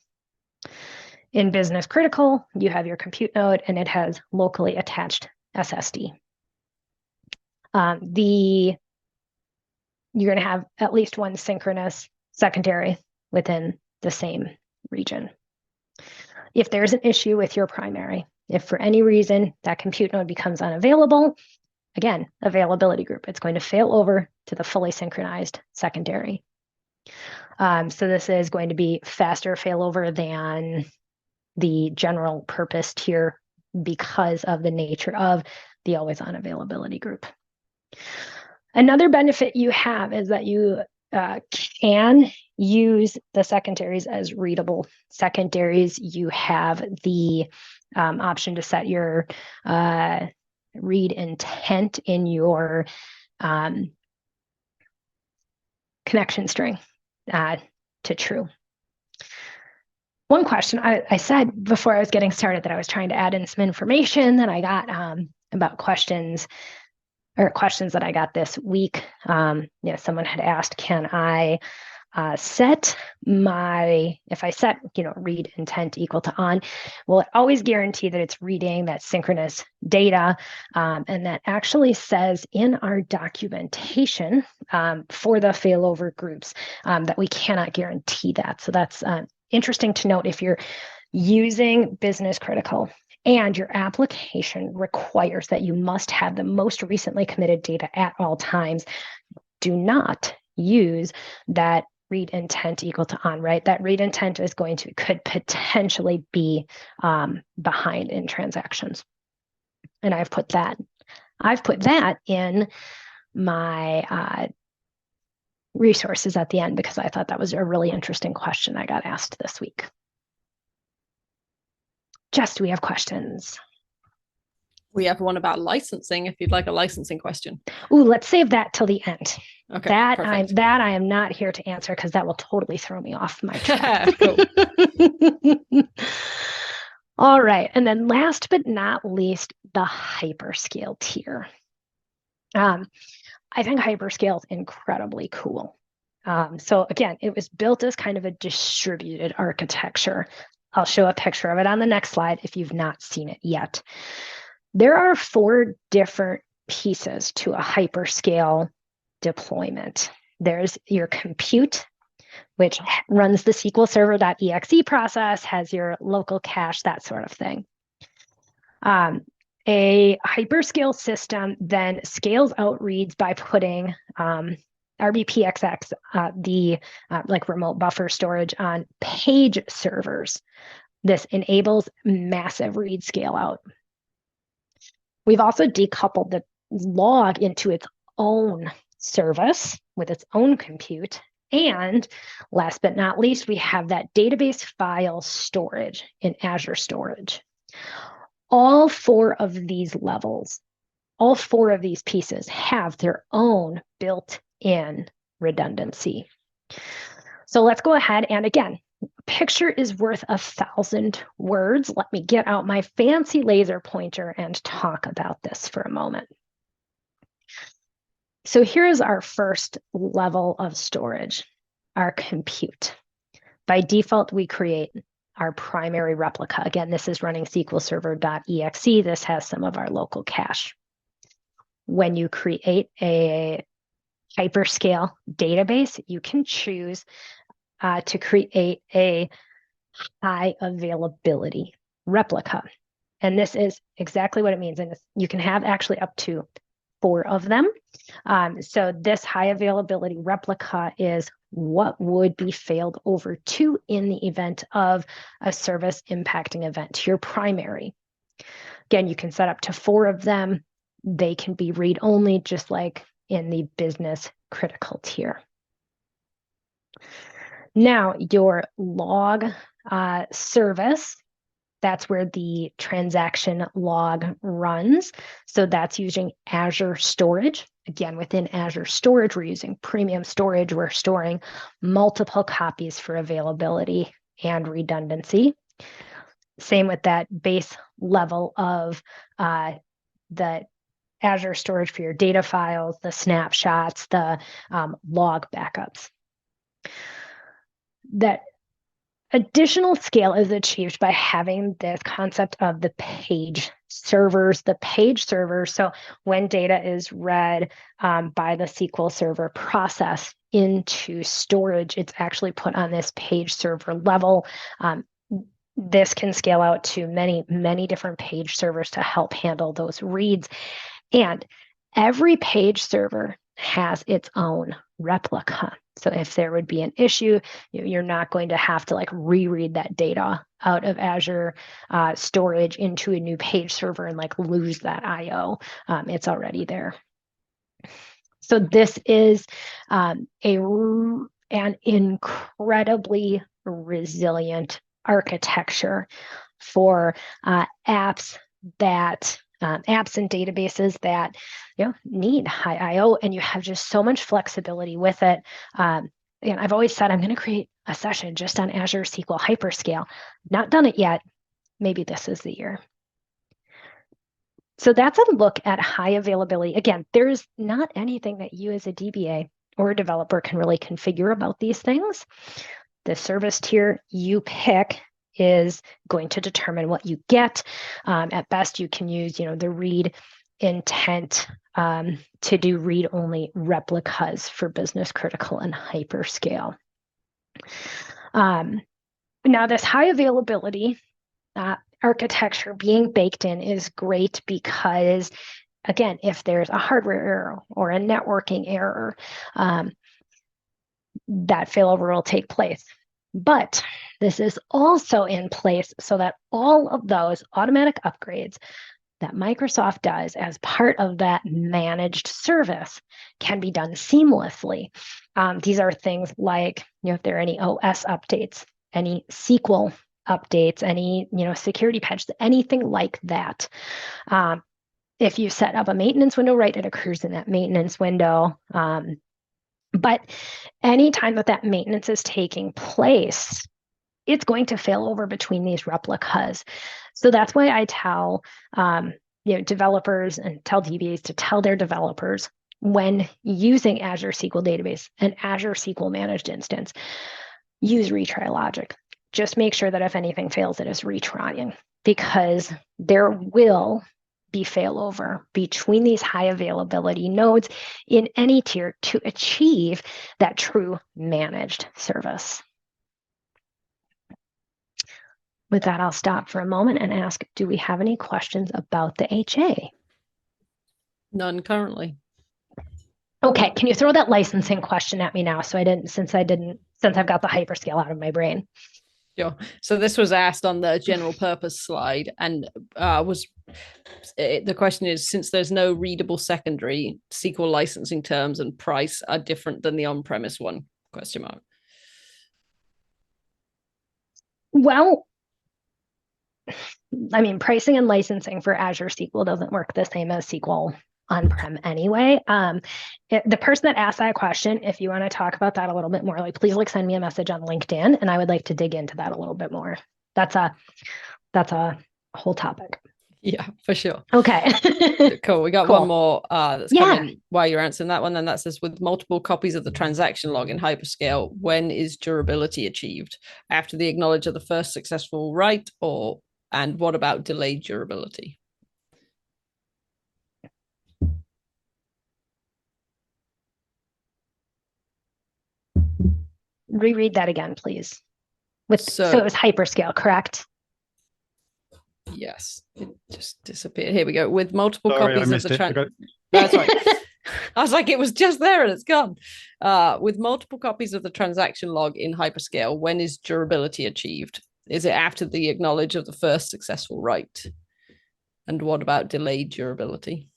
In business critical, you have your compute node and it has locally attached SSD. You're going to have at least one synchronous secondary within the same region. If there's an issue with your primary, if for any reason that compute node becomes unavailable, again, availability group, it's going to fail over to the fully synchronized secondary. So this is going to be faster failover than the general purpose tier because of the nature of the always-on availability group. Another benefit you have is that you can use the secondaries as readable secondaries. You have the option to set your read intent in your connection string to true. One question I said before I was getting started that I was trying to add in some information that I got about questions. or questions that I got this week. Someone had asked, can I set if I set, read intent equal to on, will it always guarantee that it's reading that synchronous data? And that actually says in our documentation for the failover groups that we cannot guarantee that. So that's interesting to note. If you're using business critical and your application requires that you must have the most recently committed data at all times, do not use that read intent equal to on, right? That read intent could potentially be behind in transactions. And I've put that in my resources at the end because I thought that was a really interesting question I got asked this week. Jess, do we have questions? We have one about licensing, if you'd like a licensing question. Ooh, let's save that till the end. Okay, that I am not here to answer because that will totally throw me off my track. All right, and then last but not least, the hyperscale tier. I think hyperscale is incredibly cool. So again, it was built as kind of a distributed architecture. I'll show a picture of it on the next slide if you've not seen it yet. There are 4 different pieces to a hyperscale deployment. There's your compute, which runs the SQL Server.exe process, has your local cache, that sort of thing. A hyperscale system then scales out reads by putting RBPXX, the remote buffer storage, on page servers. This enables massive read scale out. We've also decoupled the log into its own service with its own compute. And last but not least, we have that database file storage in Azure Storage. All 4 of these levels, all 4 of these pieces have their own built-in redundancy. So let's go ahead and again, picture is worth 1,000 words. Let me get out my fancy laser pointer and talk about this for a moment. So here's our first level of storage, our compute. By default, we create our primary replica. Again, this is running SQL Server.exe. This has some of our local cache. When you create a hyperscale database, you can choose to create a high availability replica. And this is exactly what it means. And you can have actually up to 4 of them. So this high availability replica is what would be failed over to in the event of a service impacting event to your primary. Again, you can set up to 4 of them. They can be read only, just like in the business critical tier. Now, your log service, that's where the transaction log runs. So that's using Azure Storage. Again, within Azure Storage, we're using premium storage. We're storing multiple copies for availability and redundancy. Same with that base level of the Azure Storage for your data files, the snapshots, the log backups. That additional scale is achieved by having this concept of the page servers. The page servers, so when data is read by the SQL Server process into storage, it's actually put on this page server level. This can scale out to many, many different page servers to help handle those reads. And every page server has its own replica. So if there would be an issue, you're not going to have to reread that data out of Azure storage into a new page server and lose that IO. It's already there. So this is an incredibly resilient architecture for apps and databases that need high IO, and you have just so much flexibility with it. And I've always said I'm going to create a session just on Azure SQL Hyperscale. Not done it yet. Maybe this is the year. So that's a look at high availability. Again, there's not anything that you as a DBA or a developer can really configure about these things. The service tier you pick is going to determine what you get. At best, you can use, the read intent to do read-only replicas for business critical and hyperscale. Now, this high availability architecture being baked in is great because, again, if there's a hardware error or a networking error, that failover will take place. But this is also in place so that all of those automatic upgrades that Microsoft does as part of that managed service can be done seamlessly. These are things like, if there are any OS updates, any SQL updates, any, security patches, anything like that. If you set up a maintenance window, right, it occurs in that maintenance window. But anytime that maintenance is taking place, it's going to fail over between these replicas. So that's why I tell developers and tell DBAs to tell their developers when using Azure SQL Database and Azure SQL Managed Instance, use retry logic. Just make sure that if anything fails, it is retrying, because there will be failover between these high availability nodes in any tier to achieve that true managed service. With that, I'll stop for a moment and ask, do we have any questions about the HA? None currently. Okay, can you throw that licensing question at me now? Since I've got the hyperscale out of my brain. Sure. So this was asked on the general purpose slide, and the question is, since there's no readable secondary, SQL licensing terms and price are different than the on-premise one? ? Well, I mean, pricing and licensing for Azure SQL doesn't work the same as SQL on-prem anyway. The person that asked that question, if you want to talk about that a little bit more, please send me a message on LinkedIn, and I would like to dig into that a little bit more. That's a whole topic. Yeah, for sure. Okay. Cool. We got one more that's coming while you're answering that one. Then that says, with multiple copies of the transaction log in hyperscale, when is durability achieved? After the acknowledge of the first successful write, and what about delayed durability? Reread that again, please. So it was hyperscale, correct? Yes, it just disappeared. Here we go. With multiple copies of the That's right. I was like, it was just there and it's gone. With multiple copies of the transaction log in hyperscale, when is durability achieved? Is it after the acknowledge of the first successful write? And what about delayed durability?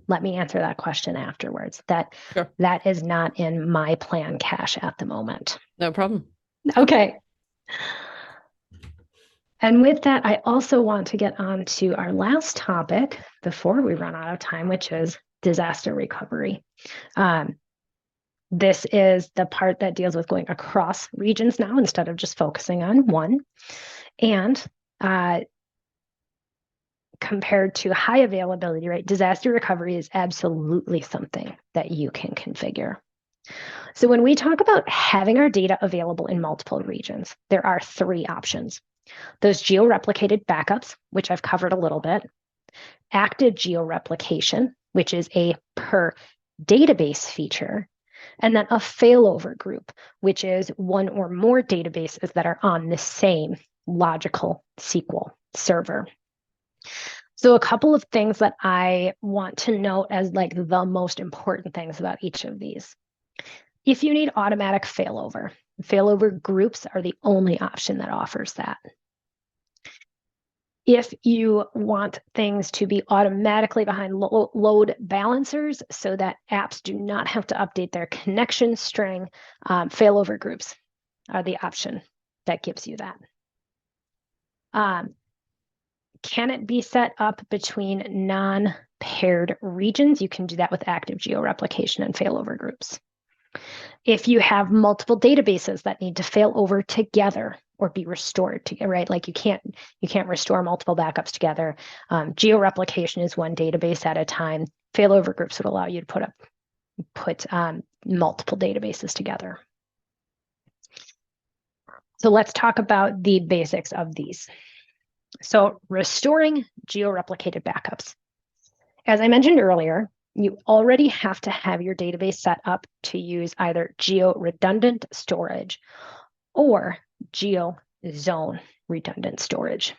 Let me answer that question afterwards. That is not in my plan cache at the moment. No problem. Okay. And with that, I also want to get on to our last topic before we run out of time, which is disaster recovery. This is the part that deals with going across regions now instead of just focusing on one. And compared to high availability, right? Disaster recovery is absolutely something that you can configure. So when we talk about having our data available in multiple regions, there are three options. Those geo-replicated backups, which I've covered a little bit, active geo-replication, which is a per database feature, and then a failover group, which is one or more databases that are on the same logical SQL server. So a couple of things that I want to note as the most important things about each of these. If you need automatic failover groups are the only option that offers that. If you want things to be automatically behind load balancers so that apps do not have to update their connection string, failover groups are the option that gives you that. Can it be set up between non-paired regions? You can do that with active geo-replication and failover groups. If you have multiple databases that need to fail over together or be restored together, right? Like you can't restore multiple backups together. Geo-replication is one database at a time. Failover groups would allow you to put multiple databases together. So let's talk about the basics of these. So restoring geo-replicated backups. As I mentioned earlier, you already have to have your database set up to use either geo-redundant storage or geo-zone redundant storage.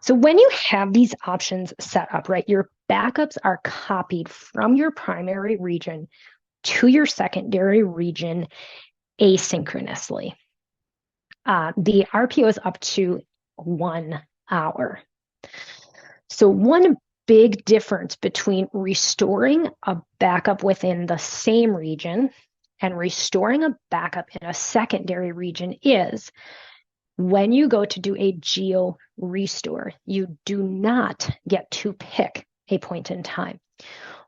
So when you have these options set up, right, your backups are copied from your primary region to your secondary region asynchronously. The RPO is up to 1 hour. So one big difference between restoring a backup within the same region and restoring a backup in a secondary region is when you go to do a geo restore, you do not get to pick a point in time.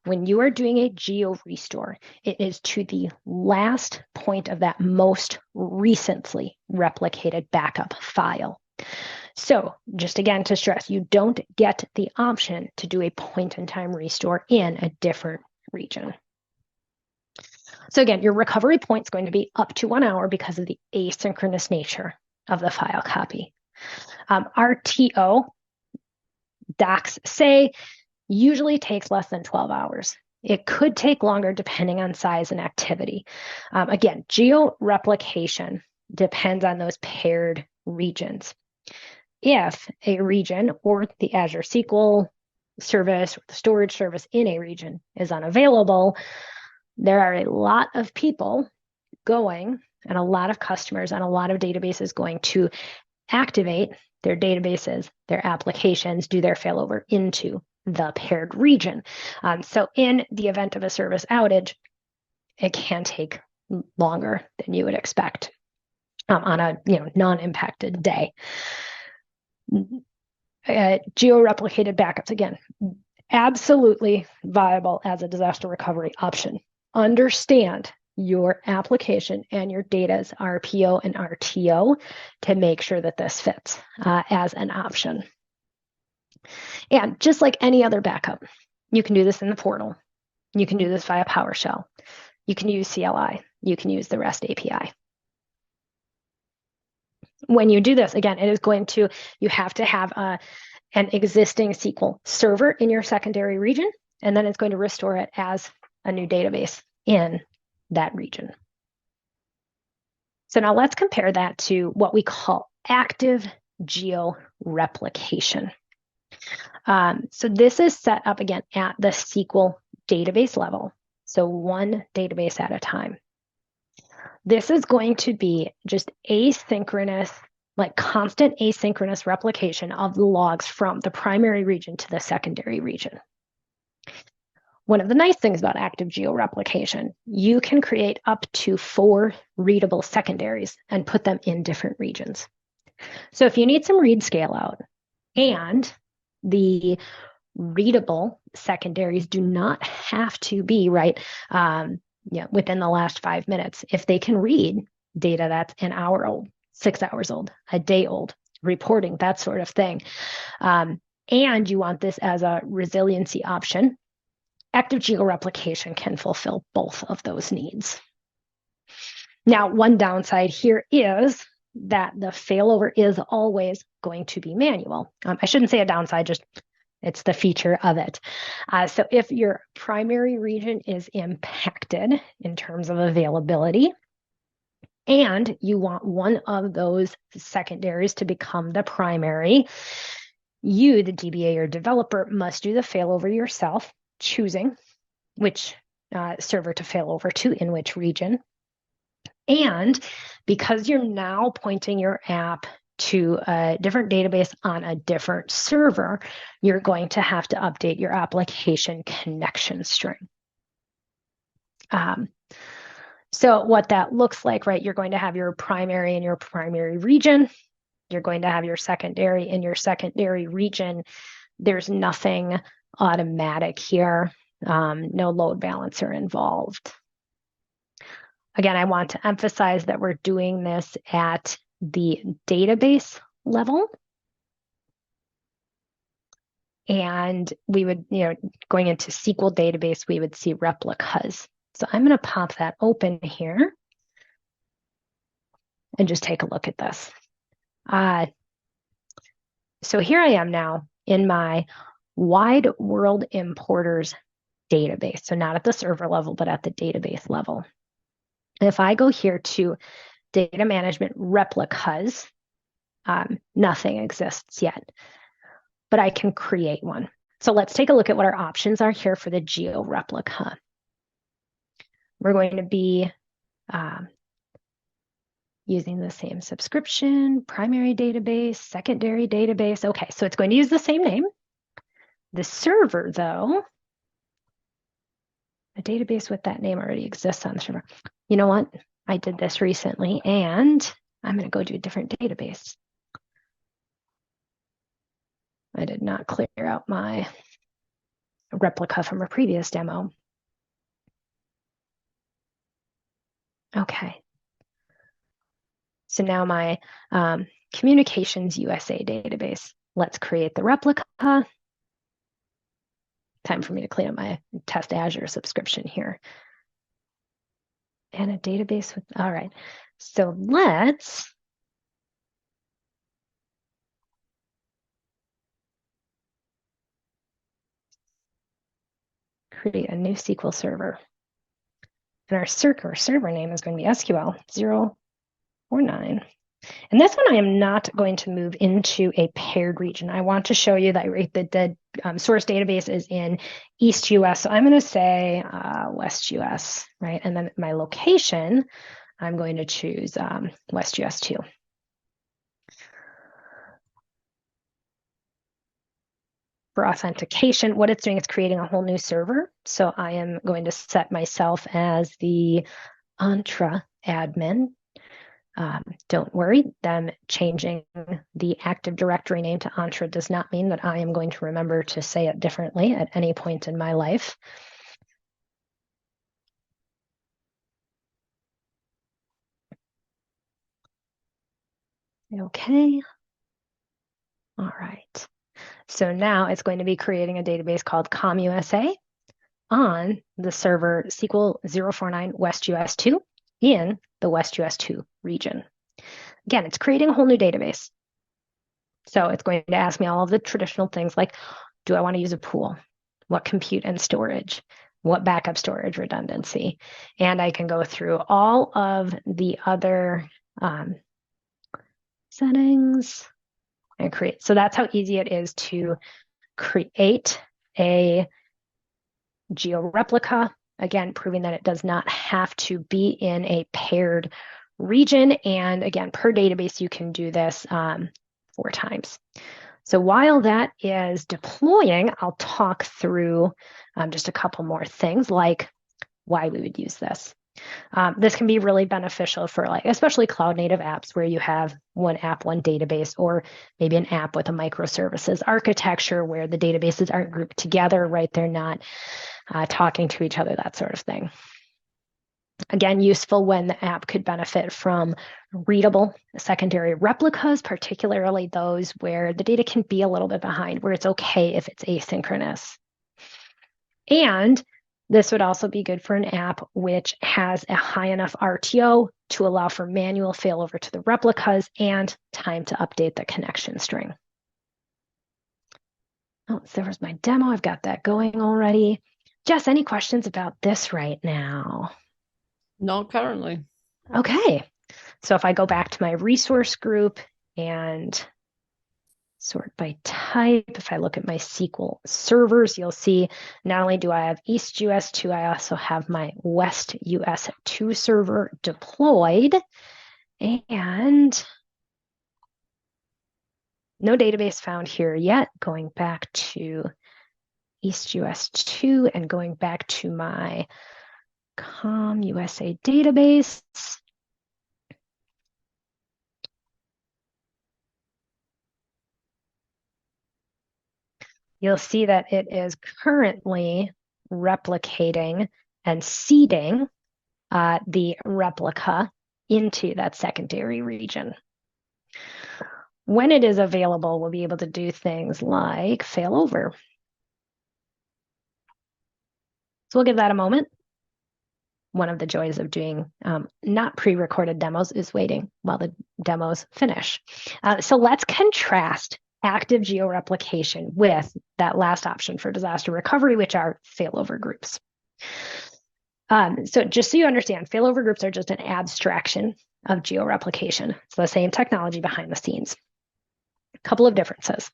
When you are doing a geo restore, it is to the last point of that most recently replicated backup file. So just again to stress, you don't get the option to do a point-in-time restore in a different region. So again, your recovery point is going to be up to 1 hour because of the asynchronous nature of the file copy. RTO, docs say, usually takes less than 12 hours. It could take longer depending on size and activity. Again, geo-replication depends on those paired regions. If a region or the Azure SQL service or the storage service in a region is unavailable, there are a lot of people going and a lot of customers and a lot of databases going to activate their databases, their applications, do their failover into the paired region. So in the event of a service outage, it can take longer than you would expect on a non-impacted day. Geo-replicated backups, again, absolutely viable as a disaster recovery option. Understand your application and your data's RPO and RTO to make sure that this fits as an option. And just like any other backup, you can do this in the portal. You can do this via PowerShell. You can use CLI. You can use the REST API. When you do this, again, you have to have an existing SQL server in your secondary region, and then it's going to restore it as a new database in that region. So now let's compare that to what we call active geo-replication. So this is set up, again, at the SQL database level, so one database at a time. This is going to be just asynchronous, like constant asynchronous replication of the logs from the primary region to the secondary region. One of the nice things about active geo-replication, you can create up to 4 readable secondaries and put them in different regions. So if you need some read scale out and the readable secondaries do not have to be within the last 5 minutes. If they can read data that's an hour old, 6 hours old, a day old, reporting, that sort of thing, and you want this as a resiliency option, active geo-replication can fulfill both of those needs. Now, one downside here is that the failover is always going to be manual. I shouldn't say a downside, just it's the feature of it. So if your primary region is impacted in terms of availability, and you want one of those secondaries to become the primary, you, the DBA or developer, must do the failover yourself, choosing which server to fail over to in which region. And because you're now pointing your app to a different database on a different server, you're going to have to update your application connection string. So what that looks like, right, you're going to have your primary in your primary region. You're going to have your secondary in your secondary region. There's nothing automatic here, no load balancer involved. again, I want to emphasize that we're doing this at the database level. And we would, going into SQL database, we would see replicas. So I'm going to pop that open here and just take a look at this. So here I am now in my wide world importers database. So not at the server level, but at the database level. And if I go here to data management replicas, nothing exists yet, but I can create one. So let's take a look at what our options are here for the geo replica. We're going to be using the same subscription, primary database, secondary database. Okay, so it's going to use the same name. The server, though, a database with that name already exists on the server. You know what? I did this recently, and I'm going to go to a different database. I did not clear out my replica from a previous demo. Okay. So now my Communications USA database. Let's create the replica. Time for me to clean up my test Azure subscription here. And a database with, all right. So let's create a new SQL Server. And our server name is going to be SQL 049. And this one I am not going to move into a paired region. I want to show you that the source database is in East US. So I'm going to say West US, right? And then my location, I'm going to choose West US 2. For authentication, what it's doing is creating a whole new server. So I am going to set myself as the Entra admin. Don't worry, them changing the Active Directory name to Entra does not mean that I am going to remember to say it differently at any point in my life. Okay. All right. So now it's going to be creating a database called ComUSA on the server SQL 049 West US 2 in the West US 2 region. Again, it's creating a whole new database. So it's going to ask me all of the traditional things like, do I want to use a pool? What compute and storage? What backup storage redundancy? And I can go through all of the other settings and create. So that's how easy it is to create a geo replica. Again, proving that it does not have to be in a paired region. And again, per database, you can do this 4 times. So while that is deploying, I'll talk through just a couple more things like why we would use this. This can be really beneficial for especially cloud native apps where you have one app, one database, or maybe an app with a microservices architecture where the databases aren't grouped together, right? They're not talking to each other, that sort of thing. Again, useful when the app could benefit from readable secondary replicas, particularly those where the data can be a little bit behind, where it's okay if it's asynchronous. And this would also be good for an app which has a high enough RTO to allow for manual failover to the replicas and time to update the connection string. Oh, so there's my demo. I've got that going already. Jess, any questions about this right now? Not currently. Okay. So if I go back to my resource group and sort by type, if I look at my SQL servers, you'll see not only do I have East US 2, I also have my West US 2 server deployed. And no database found here yet. Going back to East US 2 and going back to my ComUSA database. You'll see that it is currently replicating and seeding the replica into that secondary region. When it is available, we'll be able to do things like failover. So we'll give that a moment. One of the joys of doing not pre-recorded demos is waiting while the demos finish. So let's contrast active georeplication with that last option for disaster recovery, which are failover groups. So just so you understand, failover groups are just an abstraction of georeplication. It's the same technology behind the scenes. A couple of differences.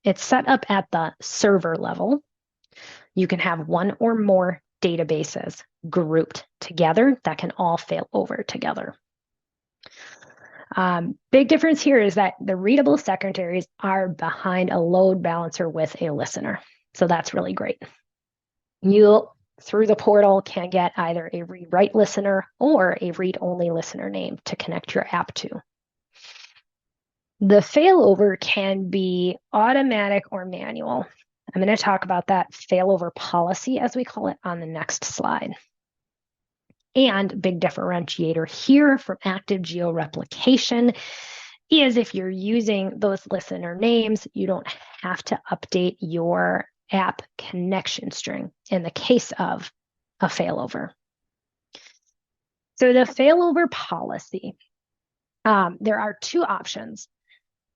It's set up at the server level. You can have one or more databases grouped together that can all fail over together. Big difference here is that the readable secondaries are behind a load balancer with a listener. So that's really great. You, through the portal, can get either a read-write listener or a read-only listener name to connect your app to. The failover can be automatic or manual. I'm going to talk about that failover policy, as we call it, on the next slide. And big differentiator here from active georeplication is if you're using those listener names, you don't have to update your app connection string in the case of a failover. So the failover policy, there are two options.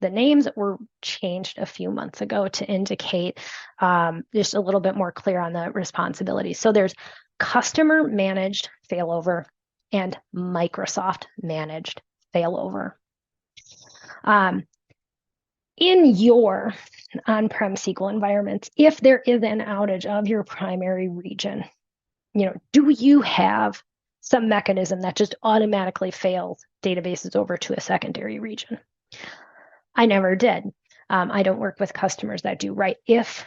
The names were changed a few months ago to indicate just a little bit more clear on the responsibilities. So there's customer managed failover and Microsoft managed failover. In your on-prem SQL environments, if there is an outage of your primary region, do you have some mechanism that just automatically fails databases over to a secondary region? I never did. I don't work with customers that do, right? If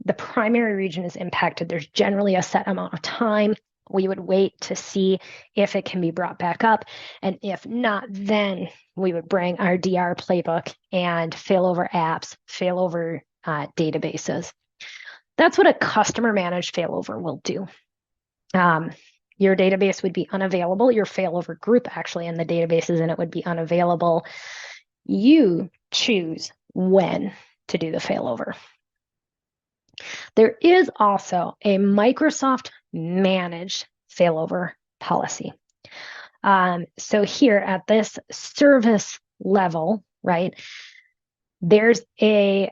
the primary region is impacted, there's generally a set amount of time. We would wait to see if it can be brought back up. And if not, then we would bring our DR playbook and failover apps, failover databases. That's what a customer managed failover will do. Your database would be unavailable. Your failover group actually in the databases, and it would be unavailable. You choose when to do the failover. There is also a Microsoft managed failover policy. So here at this service level, right, there's a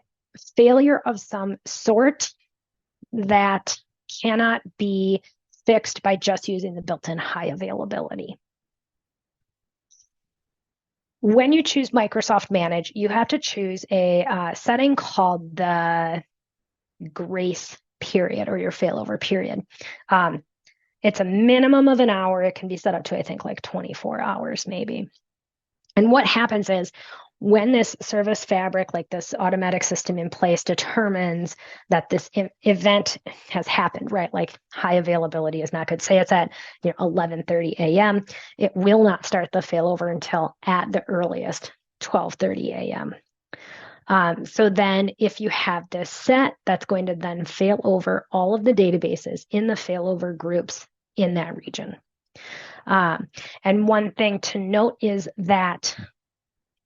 failure of some sort that cannot be fixed by just using the built-in high availability. When you choose Microsoft Manage, you have to choose a setting called the grace period or your failover period. It's a minimum of an hour. It can be set up to, I think, like 24 hours maybe. And what happens is when this service fabric, like this automatic system in place, determines that this event has happened, right? Like high availability is not good. Say it's at 11:30 a.m. It will not start the failover until at the earliest 12:30 a.m. So then if you have this set, that's going to then fail over all of the databases in the failover groups in that region. And one thing to note is that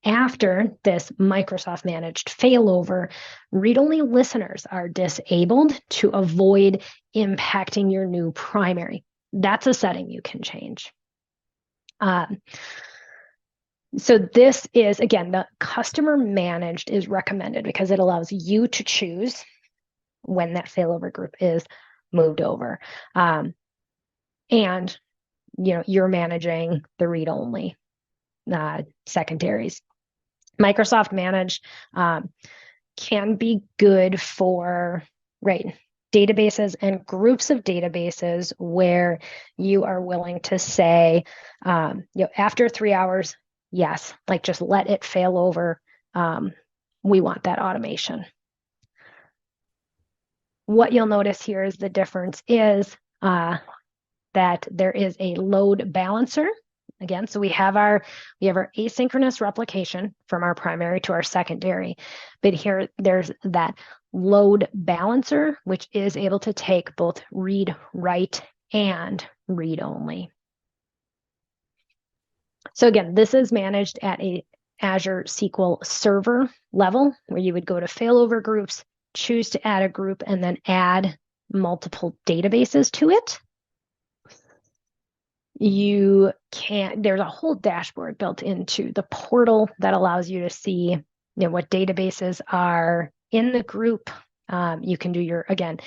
after this Microsoft managed failover, read-only listeners are disabled to avoid impacting your new primary. That's a setting you can change. So this is, again, the customer managed is recommended because it allows you to choose when that failover group is moved over. And you're managing the read-only secondaries. Microsoft managed can be good for, databases and groups of databases where you are willing to say, after 3 hours, yes, just let it fail over. We want that automation. What you'll notice here is the difference is that there is a load balancer. Again, so we have our asynchronous replication from our primary to our secondary, but here there's that load balancer, which is able to take both read, write, and read only. So again, this is managed at a Azure SQL Server level, where you would go to failover groups, choose to add a group, and then add multiple databases to it. There's a whole dashboard built into the portal that allows you to see, what databases are in the group. You can do your, again,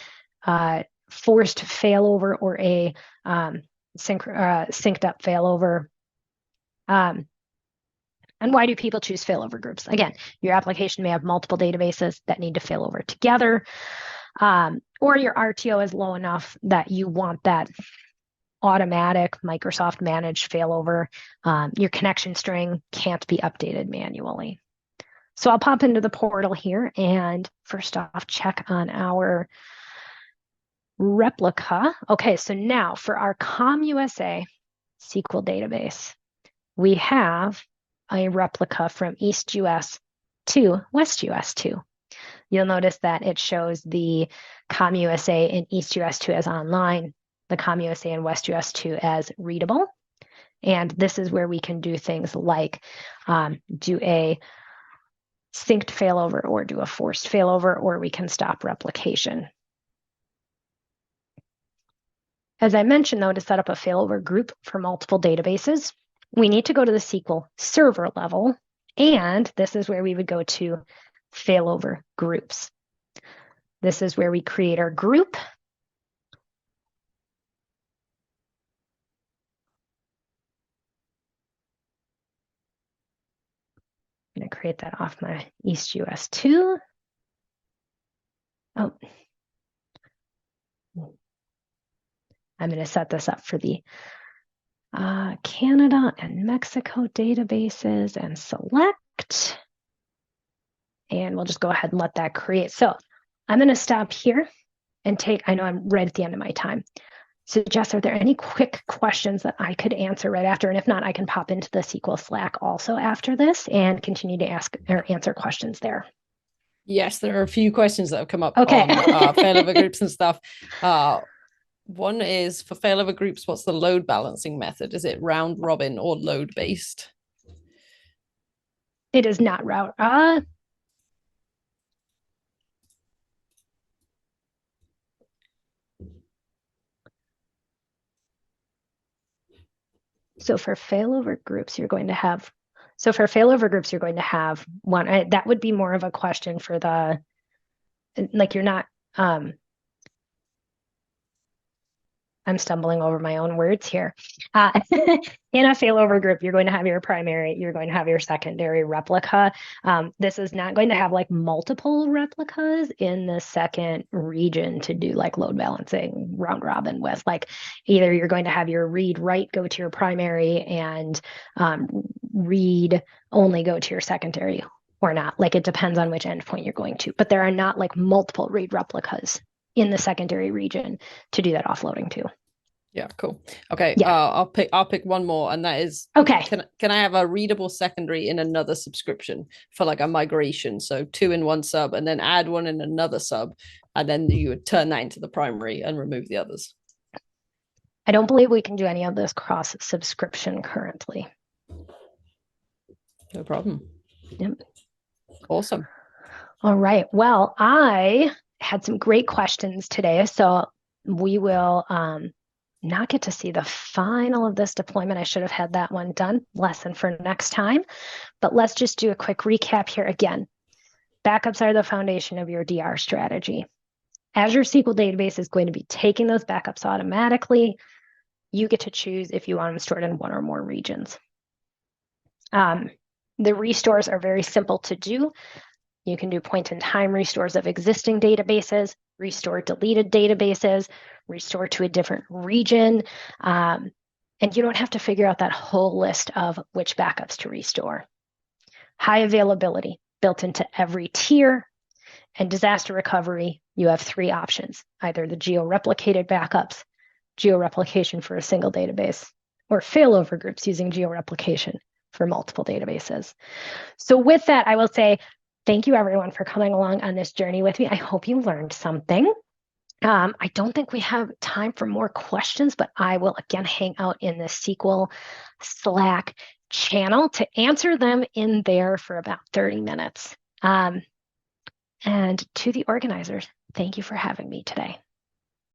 forced failover or a synced up failover. And why do people choose failover groups? Again, your application may have multiple databases that need to failover together, or your RTO is low enough that you want that automatic Microsoft managed failover. Your connection string can't be updated manually. So I'll pop into the portal here and first off, check on our replica. Okay, so now for our ComUSA SQL database, we have a replica from East US to West US 2. You'll notice that it shows the ComUSA in East US 2 as online, the ComUSA in West US 2 as readable. And this is where we can do things like do a synced failover or do a forced failover, or we can stop replication. As I mentioned, though, to set up a failover group for multiple databases, we need to go to the SQL Server level, and this is where we would go to failover groups. This is where we create our group. I'm going to create that off my East US 2. Oh. I'm going to set this up for the Canada and Mexico databases and select. And we'll just go ahead and let that create. So I'm going to stop here and I know I'm right at the end of my time. So Jess, are there any quick questions that I could answer right after? And if not, I can pop into the SQL Slack also after this and continue to ask or answer questions there. Yes, there are a few questions that have come up okay. on failover groups and stuff. One is, for failover groups, what's the load balancing method? Is it round robin or load based? It is not round. So for failover groups, you're going to have one. That would be more of a question for the, like, you're not, I'm stumbling over my own words here. In a failover group, you're going to have your primary, you're going to have your secondary replica. This is not going to have like multiple replicas in the second region to do like load balancing round robin with. Like either you're going to have your read write go to your primary and read only go to your secondary or not. Like it depends on which endpoint you're going to, but there are not like multiple read replicas in the secondary region to do that offloading to. Yeah, cool. Okay, yeah. I'll pick one more, and that is, okay. Can I have a readable secondary in another subscription for like a migration? So 2 in one sub, and then add 1 in another sub, and then you would turn that into the primary and remove the others. I don't believe we can do any of this cross subscription currently. No problem. Yep. Awesome. All right. Well, I had some great questions today, so we will not get to see the final of this deployment. I should have had that one done, lesson for next time, but let's just do a quick recap here again. Backups are the foundation of your DR strategy. Azure SQL Database is going to be taking those backups automatically. You get to choose if you want them stored in one or more regions. The restores are very simple to do. You can do point-in-time restores of existing databases, restore deleted databases, restore to a different region, and you don't have to figure out that whole list of which backups to restore. High availability built into every tier, and disaster recovery, you have 3 options, either the geo-replicated backups, geo-replication for a single database, or failover groups using geo-replication for multiple databases. So with that, I will say, thank you everyone for coming along on this journey with me. I hope you learned something. I don't think we have time for more questions, but I will again hang out in the SQL Slack channel to answer them in there for about 30 minutes. And to the organizers, thank you for having me today.